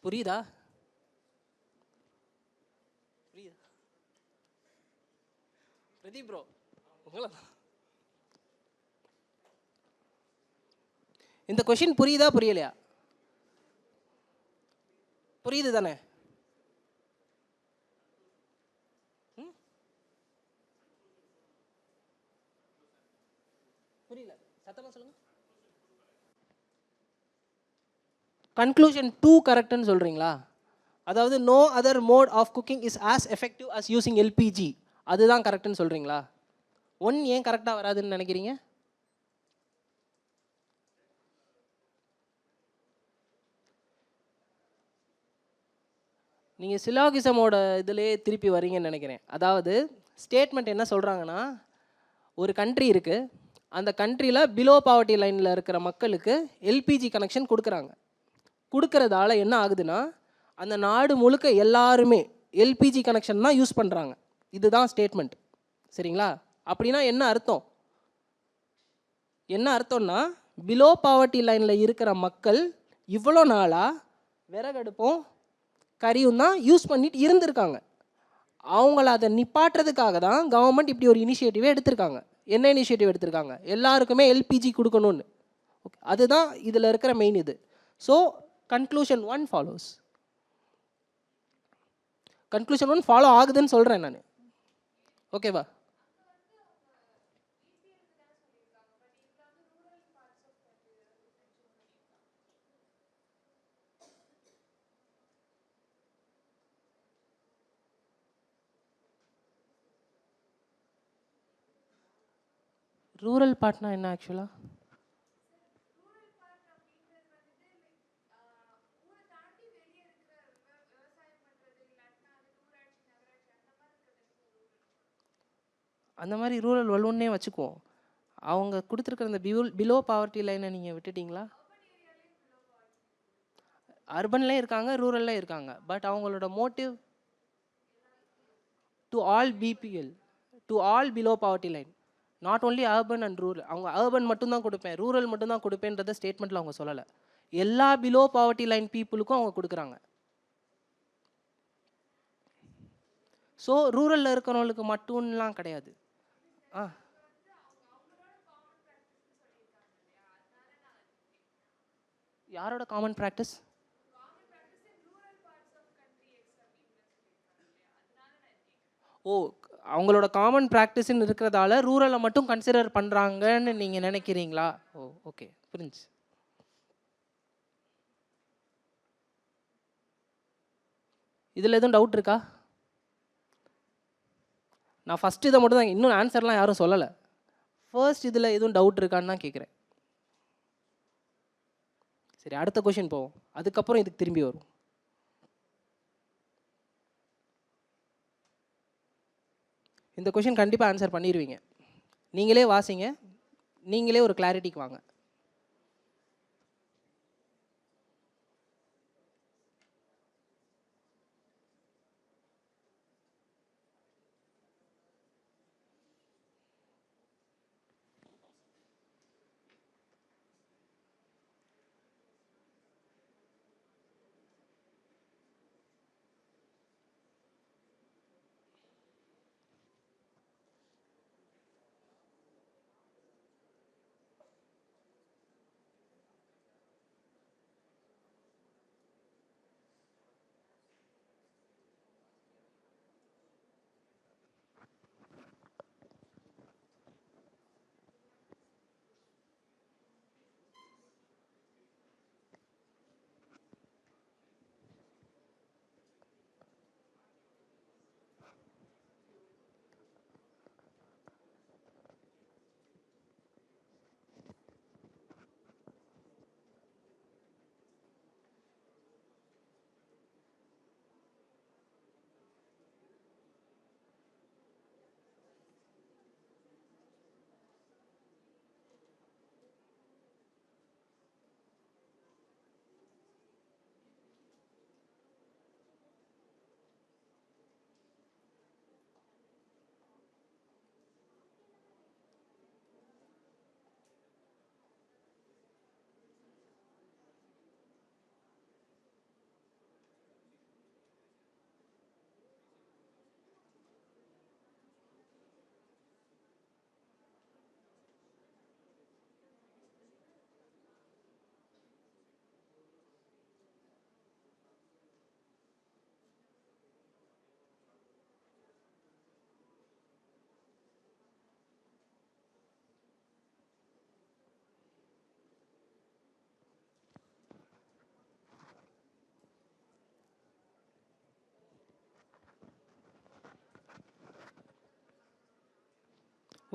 S2: புரியுதா? பிரதீப் ப்ரோ, உங்களை இந்த கொஷின் புரியுதா புரியலையா? புரியுது தானே? புரியல, சத்தமா சொல்லுங்க. கன்க்ளூஷன் 2 கரெக்ட்னு சொல்றீங்களா? அதாவது no other mode of cooking is as effective as using LPG, அதுதான் கரெக்ட்னு சொல்றீங்களா? 1 ஏன் கரெக்டாக வராதுன்னு நினைக்கிறீங்க? நீங்கள் சிலாகிசமோட இதிலே திருப்பி வரீங்கன்னு நினைக்கிறேன். அதாவது ஸ்டேட்மெண்ட் என்ன சொல்கிறாங்கன்னா, ஒரு கண்ட்ரி இருக்குது, அந்த கண்ட்ரியில் பிலோ பாவர்ட்டி லைனில் இருக்கிற மக்களுக்கு எல்பிஜி கனெக்ஷன் கொடுக்குறாங்க. கொடுக்கறதால என்ன ஆகுதுன்னா, அந்த நாடு முழுக்க எல்லாருமே எல்பிஜி கனெக்ஷன் தான் யூஸ் பண்ணுறாங்க. இதுதான் ஸ்டேட்மெண்ட். சரிங்களா? அப்படின்னா என்ன அர்த்தம்? என்ன அர்த்தம்னா, பிலோ பாவர்ட்டி லைனில் இருக்கிற மக்கள் இவ்வளோ நாளாக விறகடுப்பும் கறியும் தான் யூஸ் பண்ணிட்டு இருந்திருக்காங்க. அவங்கள அதை நிப்பாட்டுறதுக்காக தான் கவர்மெண்ட் இப்படி ஒரு இனிஷியேட்டிவே எடுத்திருக்காங்க. என்ன இனிஷியேட்டிவ் எடுத்திருக்காங்க? எல்லாருக்குமே எல்பிஜி கொடுக்கணும்னு. ஓகே, அதுதான் இதில் இருக்கிற மெயின் இது. So conclusion 1 follows. Conclusion 1 follow ஆகுதுன்னு சொல்கிறேன் நான். ஓகேவா? ரூரல் பார்ட்னா என்ன ஆக்சுவலாக? அந்த மாதிரி ரூரல் வல்லுன்னே வச்சுக்குவோம். அவங்க கொடுத்துருக்குற அந்த பிலோ பாவர்ட்டி லைனை நீங்கள் விட்டுட்டிங்களா? அர்பன்லேயும் இருக்காங்க, ரூரல்லையும் இருக்காங்க. பட் அவங்களோட motive to all BPL, to all below poverty line, not only urban and rural. அவங்க அர்பன் மட்டும்தான் கொடுப்பேன், ரூரல் மட்டும்தான் கொடுப்பேன்றத ஸ்டேட்மெண்ட்டில் அவங்க சொல்லலை. எல்லா பிலோ பாவர்ட்டி லைன் பீப்புளுக்கும் அவங்க கொடுக்குறாங்க. ஸோ ரூரலில் இருக்கிறவங்களுக்கு மட்டும்லாம் கிடையாது. யாரோட காமன் ப்ராக்டிஸ்? ஓ, அவங்களோட காமன் ப்ராக்டிஸ்ன்னு இருக்கிறதால ரூரலை மட்டும் கன்சிடர் பண்ணுறாங்கன்னு நீங்கள் நினைக்கிறீங்களா? ஓ, ஓகே, புரிஞ்சு. இதில் எதுவும் டவுட் இருக்கா? நான் ஃபஸ்ட்டு இதை மட்டும் தான், இன்னும் ஆன்சர்லாம் யாரும் சொல்லலை. ஃபர்ஸ்ட் இதில் எதுவும் டவுட் இருக்கான்னு தான் கேட்குறேன். சரி, அடுத்த கொஷின் போவோம், அதுக்கப்புறம் இதுக்கு திரும்பி வரும். இந்த கொஷின் கண்டிப்பாக ஆன்சர் பண்ணிடுவீங்க. நீங்களே வாசிங்க, நீங்களே ஒரு கிளாரிட்டிக்கு வாங்க.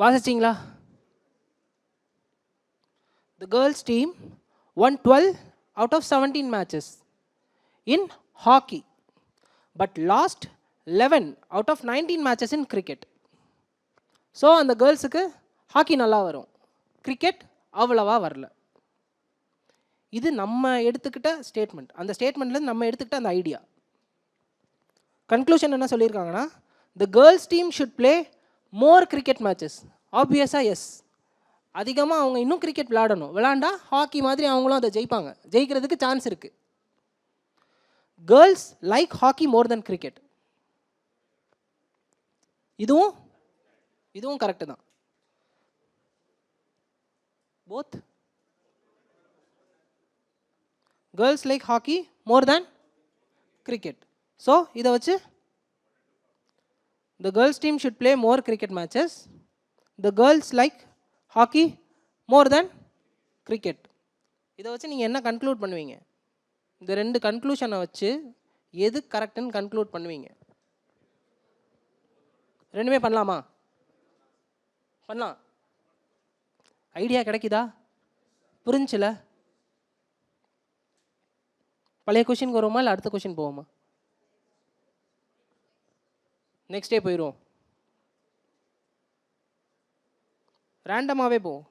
S2: வாசிச்சிங்களா? The girls team won 12 out of 17 matches in hockey, but lost 11 out of 19 matches in cricket. So அந்த கேர்ள்ஸுக்கு ஹாக்கி நல்லா வரும், கிரிக்கெட் அவ்வளவா வரல. இது நம்ம எடுத்துக்கிட்ட ஸ்டேட்மெண்ட். அந்த ஸ்டேட்மெண்ட்லேருந்து நம்ம எடுத்துக்கிட்ட அந்த ஐடியா. கன்க்ளூஷன் என்ன சொல்லியிருக்காங்கன்னா, the girls team should play more cricket matches. ஆப்வியஸாக எஸ், அதிகமாக அவங்க இன்னும் கிரிக்கெட் விளாண்டா ஹாக்கி மாதிரி அவங்களும் அதை ஜெயிப்பாங்க, ஜெயிக்கிறதுக்கு சான்ஸ் இருக்குது. கேர்ள்ஸ் லைக் ஹாக்கி மோர் தென் கிரிக்கெட். இதுவும் கரெக்டு தான். போத் கேர்ள்ஸ் லைக் ஹாக்கி மோர் தேன் கிரிக்கெட். ஸோ இதை வச்சு the girls team should play more cricket matches, the girls like hockey more than cricket. இதை வச்சு நீங்கள் என்ன கன்க்ளூட் பண்ணுவீங்க? இந்த ரெண்டு கன்க்ளூஷனை வச்சு எது கரெக்டுன்னு கன்க்ளூட் பண்ணுவீங்க? ரெண்டுமே பண்ணலாமா? பண்ணலாம். ஐடியா கிடைக்குதா? புரிஞ்சுல? பழைய கொஷின் வருவோமா இல்லை அடுத்த கொஷின் போவோமா? நெக்ஸ்ட் டே போயிடுவோம். ரேண்டமாகவே போவோம்.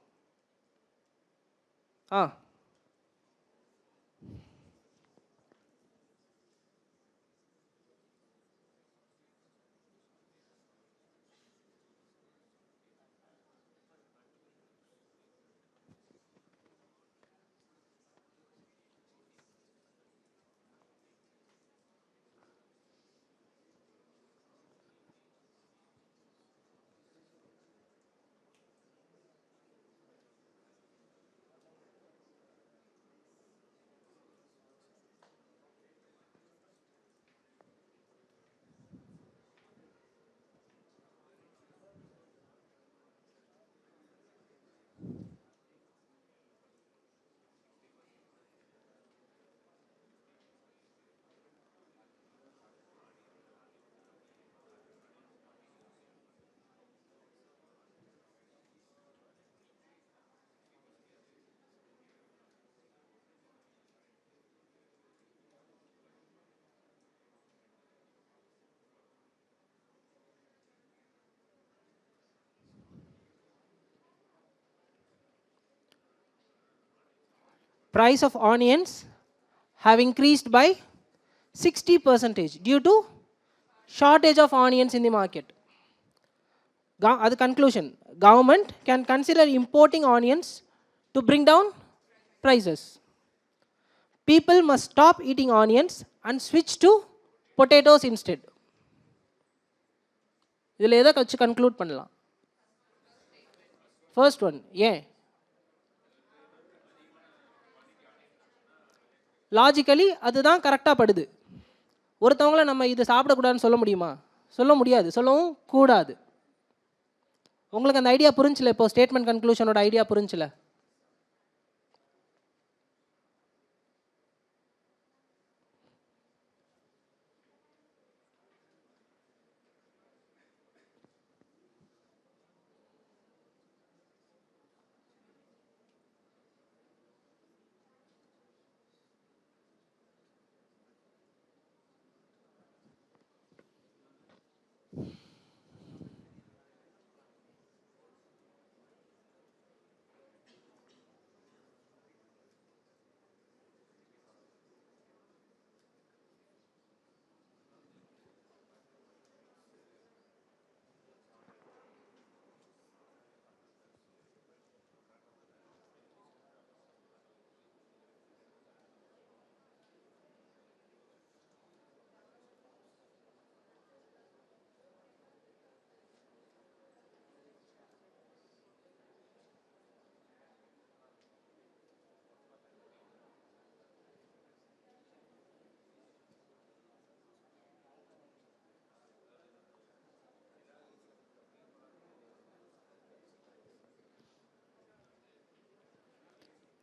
S2: Price of onions have increased by 60% due to shortage of onions in the market. அது conclusion. Government can consider importing onions to bring down prices. People must stop eating onions and switch to potatoes instead. இதில் எதை வச்சு conclude பண்ணலாம்? First one. ஏன்? Logically அதுதான் கரெக்டாக படுது. ஒருத்தவங்கள நம்ம இது சாப்பிடக்கூடாதுன்னு சொல்ல முடியுமா? சொல்ல முடியாது, சொல்லவும் கூடாது. உங்களுக்கு அந்த ஐடியா புரிஞ்சில? இப்போ ஸ்டேட்மெண்ட் கன்க்ளூஷனோட ஐடியா புரிஞ்சில?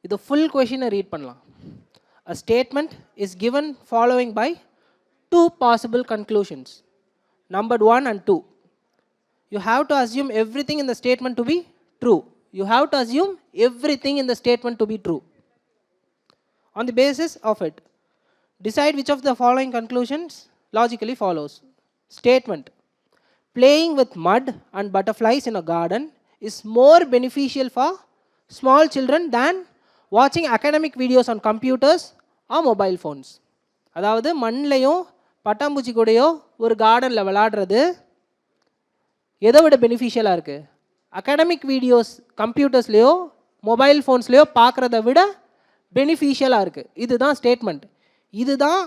S2: இது ஃபுல் கொஷினை ரீட் பண்ணலாம். A statement is given following by two possible conclusions, numbered 1 and 2. you have to assume everything in the statement to be true. You have to assume everything in the statement to be true. On the basis of it, decide which of the following conclusions logically follows. Statement: playing with mud and butterflies in a garden is more beneficial for small children than watching academic videos on computers or mobile phones. அதாவது மண்ணிலையும் பட்டாம்பூச்சி கூடயோ ஒரு கார்டனில் விளாடுறது எதை விட பெனிஃபிஷியலாக இருக்குது? Academic videos கம்ப்யூட்டர்ஸ்லேயோ mobile ஃபோன்ஸ்லேயோ பார்க்குறத விட பெனிஃபிஷியலாக இருக்குது. இதுதான் ஸ்டேட்மெண்ட். இதுதான்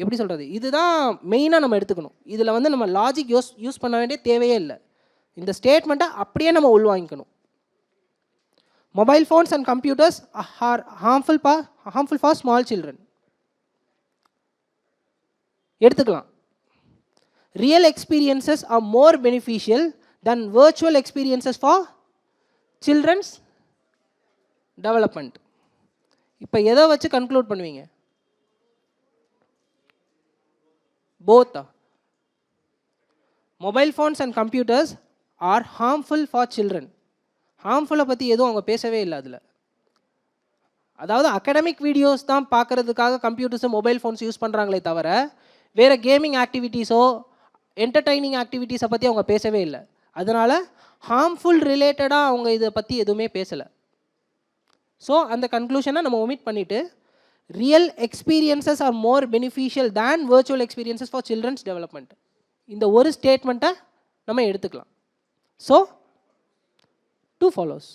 S2: எப்படி சொல்கிறது, இதுதான் மெயினாக நம்ம எடுத்துக்கணும். இதில் வந்து நம்ம லாஜிக் யூஸ் பண்ண வேண்டிய தேவையே இல்லை. இந்த ஸ்டேட்மெண்ட்டை அப்படியே நம்ம உள்வாங்கிக்கணும். Mobile phones and computers are harmful for small children எடுத்துக்கலாம். Real experiences are more beneficial than virtual experiences for children's development. இப்போ எதை வச்சு கன்க்ளூட் பண்ணுவீங்க? போத்தா. Mobile phones and computers are harmful for children. ஹார்ம்ஃபுல்லை பற்றி எதுவும் அவங்க பேசவே இல்லை அதில். அதாவது அகடமிக் வீடியோஸ் தான் பார்க்குறதுக்காக கம்ப்யூட்டர்ஸு மொபைல் ஃபோன்ஸ் யூஸ் பண்ணுறாங்களே தவிர வேறு கேமிங் ஆக்டிவிட்டீஸோ என்டர்டைனிங் ஆக்டிவிட்டீஸை பற்றி அவங்க பேசவே இல்லை. அதனால் ஹார்ம்ஃபுல் ரிலேட்டடாக அவங்க இதை பற்றி எதுவுமே பேசலை. ஸோ அந்த கன்க்ளூஷனை நம்ம ஒமிட் பண்ணிவிட்டு real experiences are more beneficial than virtual experiences for children's development, இந்த ஒரு ஸ்டேட்மெண்ட்டை நம்ம எடுத்துக்கலாம். So 2 follows.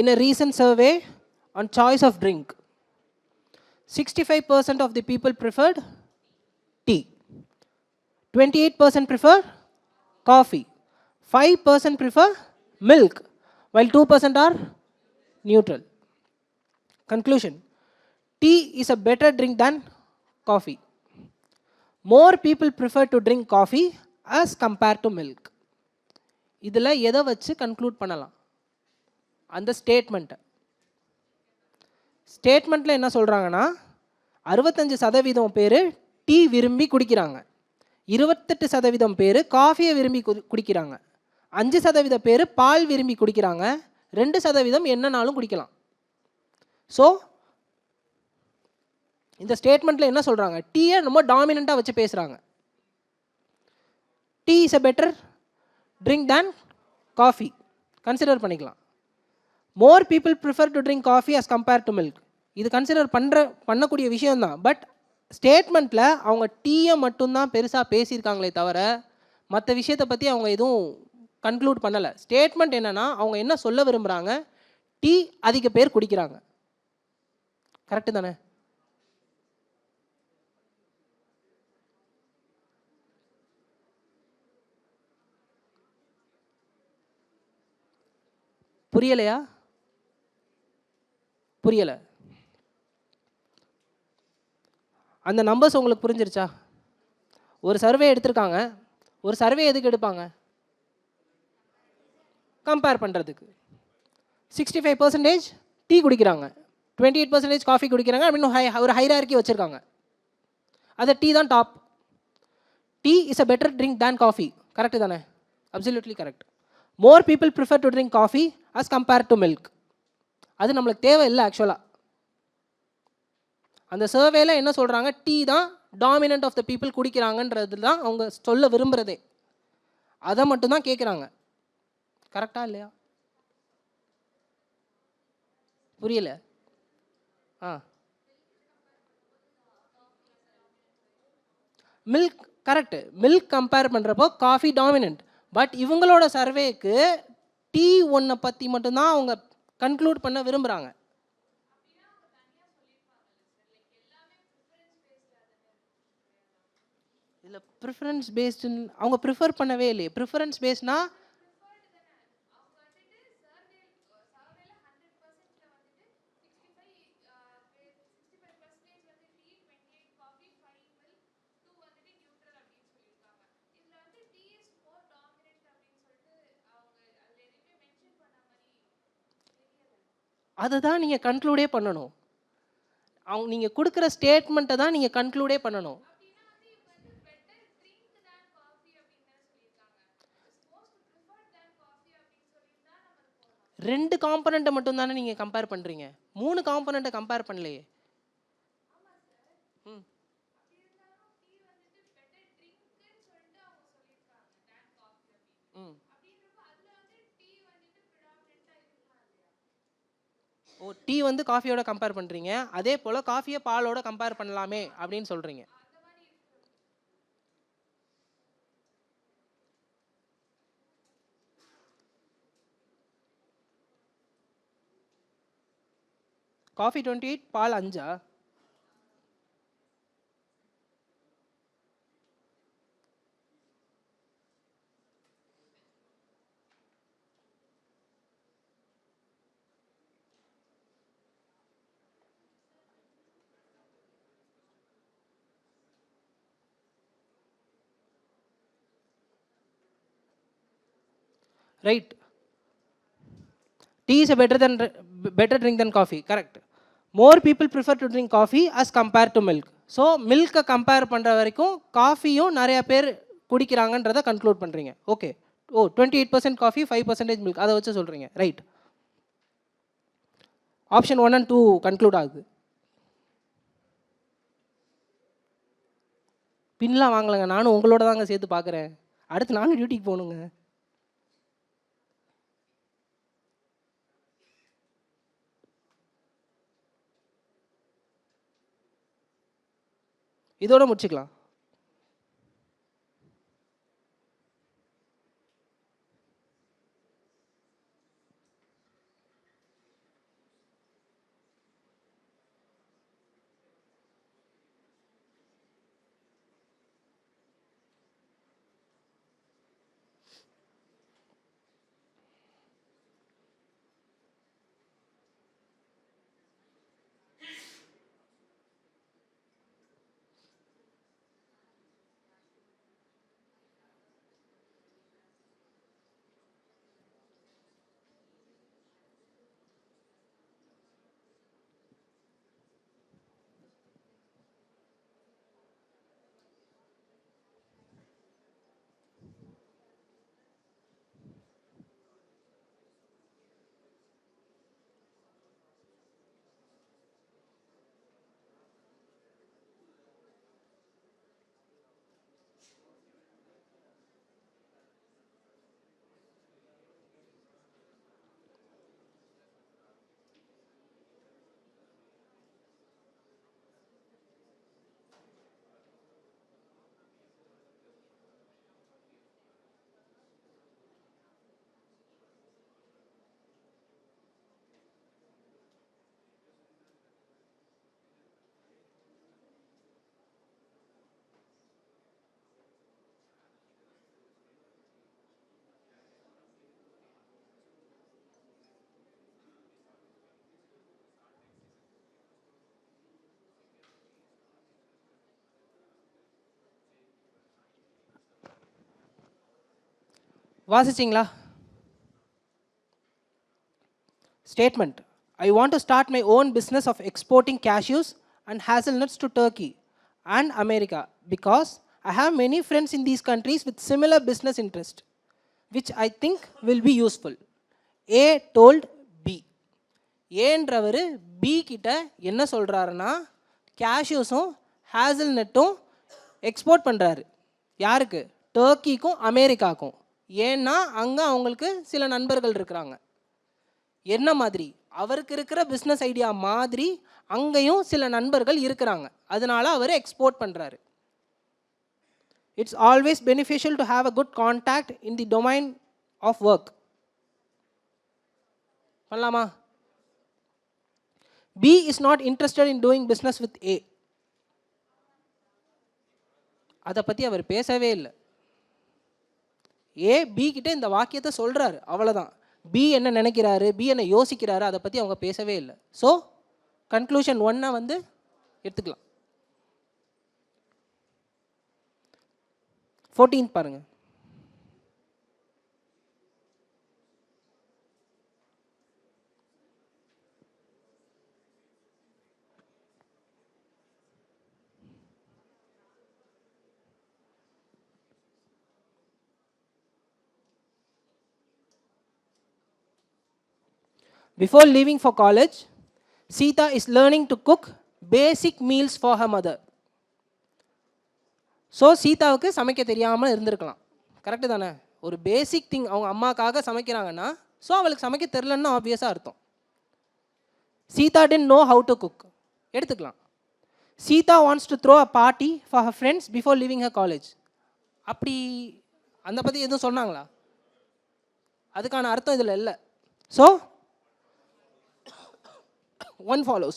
S2: In a recent survey on choice of drink, 65% of the people preferred tea, 28% prefer coffee, 5% prefer milk, while 2% are neutral. Conclusion: tea is a better drink than coffee. More people prefer to drink coffee as compared to milk. இதில் எதை வச்சு conclude பண்ணலாம்? அந்த ஸ்டேட்மெண்ட்டில் என்ன சொல்கிறாங்கன்னா 65% பேர் tea விரும்பி குடிக்கிறாங்க, 28% பேர் காஃபியை விரும்பி குடிக்கிறாங்க, 5% பேர் பால் விரும்பி குடிக்கிறாங்க, 2% என்னன்னாலும் குடிக்கலாம். ஸோ இந்த ஸ்டேட்மெண்ட்டில் என்ன சொல்கிறாங்க? டீயை ரொம்ப டாமினண்ட்டாக வச்சு பேசுகிறாங்க. Tea is a better drink than coffee consider பண்ணிக்கலாம். More people prefer to drink coffee as compare to milk. இது கன்சிடர் பண்ணக்கூடிய விஷயம்தான். பட் ஸ்டேட்மெண்ட்டில் அவங்க டீயை மட்டும்தான் பெருசாக பேசியிருக்காங்களே தவிர மற்ற விஷயத்தை பற்றி அவங்க எதுவும் கன்க்ளூட் பண்ணலை. ஸ்டேட்மெண்ட் என்னென்னா அவங்க என்ன சொல்ல விரும்புகிறாங்க? டீ அதிக பேர் குடிக்கிறாங்க. கரெக்டு தானே? புரியலையா? புரியலை. அந்த நம்பர்ஸ் உங்களுக்கு புரிஞ்சிருச்சா? ஒரு சர்வே எடுத்திருக்காங்க. ஒரு சர்வே எதுக்கு எடுப்பாங்க? கம்பேர் பண்ணுறதுக்கு. 65% டீ குடிக்கிறாங்க, 28% காஃபி குடிக்கிறாங்க அப்படின்னு ஒரு ஹைரார்க்கி வச்சுருக்காங்க. அது டீ தான் top. Tea is a better drink than coffee. Correct தானே? Absolutely correct. More people prefer to drink coffee as compared to milk. அது நம்மளுக்கு தேவை இல்லை ஆக்சுவலாக. அந்த சர்வேல என்ன சொல்கிறாங்க, டீ தான் டாமினன்ட் ஆஃப் த பீப்புள் குடிக்கிறாங்கன்றது தான் அவங்க சொல்ல விரும்புகிறதே. அதை மட்டும்தான் கேட்குறாங்க. கரெக்டாக இல்லையா? புரியல. Milk correct. மில்க் கம்பேர் பண்ணுறப்போ காஃபி டாமினன்ட். பட் இவங்களோட சர்வேக்கு டீ ஒன்றை பற்றி மட்டும்தான் அவங்க கன்க்ளூட் பண்ண விரும்புகிறாங்க. இதில் ப்ரிஃபரன்ஸ் பேஸ்டுன்னு அவங்க ப்ரிஃபர் பண்ணவே இல்லையே. ப்ரிஃபரன்ஸ் பேஸ்னா அதை தான் நீங்கள் கன்க்ளூடே பண்ணணும். நீங்கள் கொடுக்குற ஸ்டேட்மெண்ட்டை தான் நீங்கள் கன்க்ளூடே பண்ணணும். ரெண்டு காம்பனண்ட்டை மட்டும் தானே நீங்கள் கம்பேர் பண்ணுறீங்க, 3 காம்பனண்ட்டை கம்பேர் பண்ணலையே. ஓ, டீ வந்து காஃபியோட கம்பேர் பண்ணுறீங்க, அதே போல் காஃபியை பாலோட கம்பேர் பண்ணலாமே அப்படின்னு சொல்கிறீங்க. Coffee 28, ball 5. Right. Tea is a better drink than coffee. Correct. More people prefer to drink coffee as compared to milk. So மில்கை கம்பேர் பண்ணுற வரைக்கும் காஃபியும் நிறையா பேர் குடிக்கிறாங்கன்றதை கன்க்ளூட் பண்ணுறீங்க. ஓகே. ஓ, 28% காஃபி, 5% மில்க், அதை வச்சு சொல்கிறீங்க. ரைட். ஆப்ஷன் 1 and 2 கன்க்ளூட் ஆகுது. பின்லாம் வாங்கலைங்க, நானும் உங்களோட தாங்க சேர்த்து பார்க்குறேன். அடுத்து நானும் டியூட்டிக்கு போகணுங்க. இதோட முடிச்சுக்கலாம். வாசிச்சிங்களா? Statement. I want to start my own business of exporting cashews and hazelnuts to Turkey and America because I have many friends in these countries with similar business interest, which I think will be useful. A told B. ஏன்றவர் B கிட்ட என்ன சொல்கிறாருன்னா கேஷ்யூஸும் ஹேசல்நட்டும் export பண்ணுறாரு. யாருக்கு? டர்க்கிக்கும் அமெரிக்காவுக்கும். ஏன்னா அங்கே அவங்களுக்கு சில நண்பர்கள் இருக்கிறாங்க. என்ன மாதிரி? அவருக்கு இருக்கிற பிஸ்னஸ் ஐடியா மாதிரி அங்கேயும் சில நண்பர்கள் இருக்கிறாங்க. அதனால அவர் எக்ஸ்போர்ட் பண்ணுறாரு. It's always beneficial to have a good contact in the domain of work. பண்ணலாமா? B is not interested in doing business with A. அதை பற்றி அவர் பேசவே இல்லை. ஏ பி கிட்ட இந்த வாக்கியத்தை சொல்கிறாரு, அவ்வளோதான். பி என்ன நினைக்கிறாரு, பி என்ன யோசிக்கிறாரு, அதை பற்றி அவங்க பேசவே இல்லை. ஸோ கன்க்ளூஷன் 1 வந்து எடுத்துக்கலாம். 14th பாருங்கள். Before leaving for college, Sita is learning to cook basic meals for her mother. So சீதாவுக்கு சமைக்க தெரியாமல் இருந்திருக்கலாம். கரெக்டு தானே? ஒரு பேசிக் திங் அவங்க அம்மாக்காக சமைக்கிறாங்கன்னா ஸோ அவளுக்கு சமைக்க தெரிலன்னு ஆப்வியஸாக அர்த்தம். Sita didn't know how to cook. எடுத்துக்கலாம். Sita wants to throw a party for her friends before leaving her college. அப்படி அந்த பற்றி எதுவும் சொன்னாங்களா? அதுக்கான அர்த்தம் இதில் இல்லை. So 1 follows.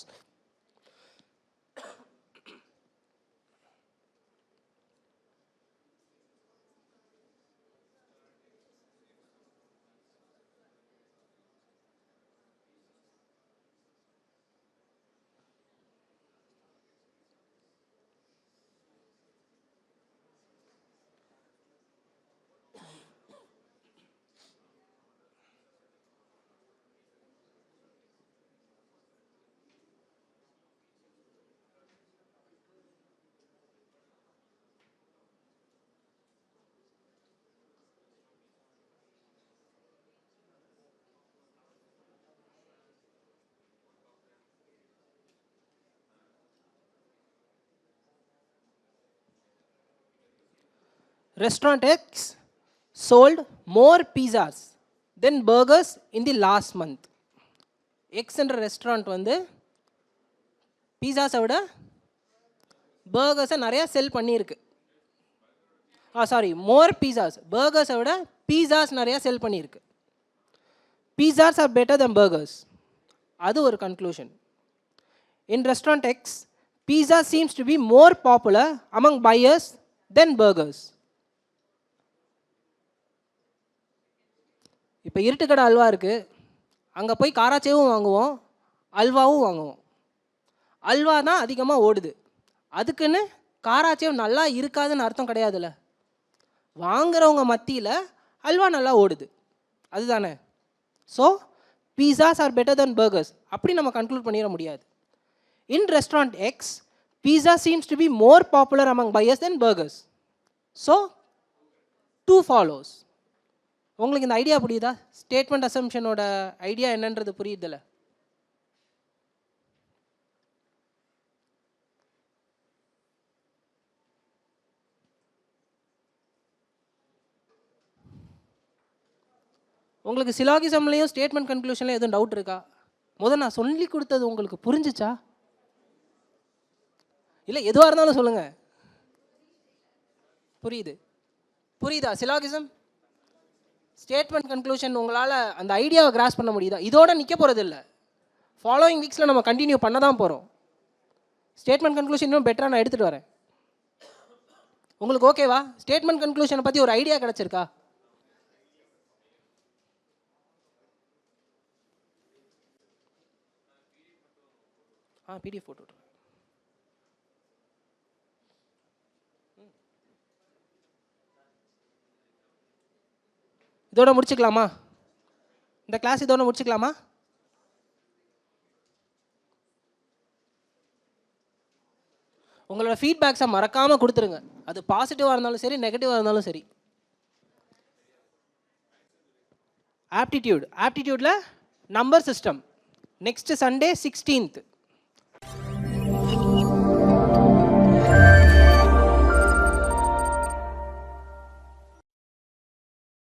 S2: Restaurant X sold more pizzas than burgers in the last month. X என்ற ரெஸ்டாரண்ட் வந்து பீஸாஸை விட பர்கர்ஸை நிறையா செல் பண்ணியிருக்கு. மோர் பீஸாஸ், பர்கர்ஸை விட பீஸாஸ் நிறையா செல் பண்ணியிருக்கு. Pizzas are better than burgers. அது ஒரு conclusion. In restaurant X, pizza seems to be more popular among buyers than burgers. இப்போ இருட்டுக்கடை அல்வா இருக்குது, அங்கே போய் காராச்சேவும் வாங்குவோம், அல்வாவும் வாங்குவோம். அல்வா தான் அதிகமாக ஓடுது. அதுக்குன்னு காராச்சேவ் நல்லா இருக்காதுன்னு அர்த்தம் கிடையாதுல்ல. வாங்குறவங்க மத்தியில் அல்வா நல்லா ஓடுது, அதுதானே? So pizzas are better than burgers அப்படி நம்ம கன்க்ளூட் பண்ணிட முடியாது. In restaurant X, pizza seems to be more popular among buyers than burgers. So 2 follows. உங்களுக்கு இந்த ஐடியா புரியுதா? ஸ்டேட்மெண்ட் அசம்ஷனோட ஐடியா என்னன்றது புரியுதில்ல? உங்களுக்கு சிலாகிசம்லையும் ஸ்டேட்மெண்ட் கன்க்ளூஷன்லையும் எதுவும் டவுட் இருக்கா? முதல் நான் சொல்லி கொடுத்தது உங்களுக்கு புரிஞ்சிச்சா? இல்லை எதுவாக இருந்தாலும் சொல்லுங்கள். புரியுதா? சிலாகிசம், ஸ்டேட்மெண்ட் கன்க்ளூஷன் உங்களால் அந்த ஐடியாவை கிராஸ் பண்ண முடியுதா? இதோட நிற்க போகிறது இல்லை. ஃபாலோயிங் வீக்ஸில் நம்ம கண்டினியூ பண்ண தான் போகிறோம். ஸ்டேட்மெண்ட் கன்க்ளூஷன் இன்னும் பெட்டராக நான் எடுத்துகிட்டு வரேன். உங்களுக்கு ஓகேவா? ஸ்டேட்மெண்ட் கன்க்ளூஷனை பற்றி ஒரு ஐடியா கிடச்சிருக்கா? பிடிஎஃப் போட்டு இதோட முடிச்சுக்கலாமா? இந்த கிளாஸ் இதோட முடிச்சுக்கலாமா? உங்களோட ஃபீட்பேக்ஸை மறக்காமல் கொடுத்துருங்க. அது பாசிட்டிவாக இருந்தாலும் சரி, நெகட்டிவாக இருந்தாலும் சரி. ஆப்டிடியூடில் number system next Sunday 16th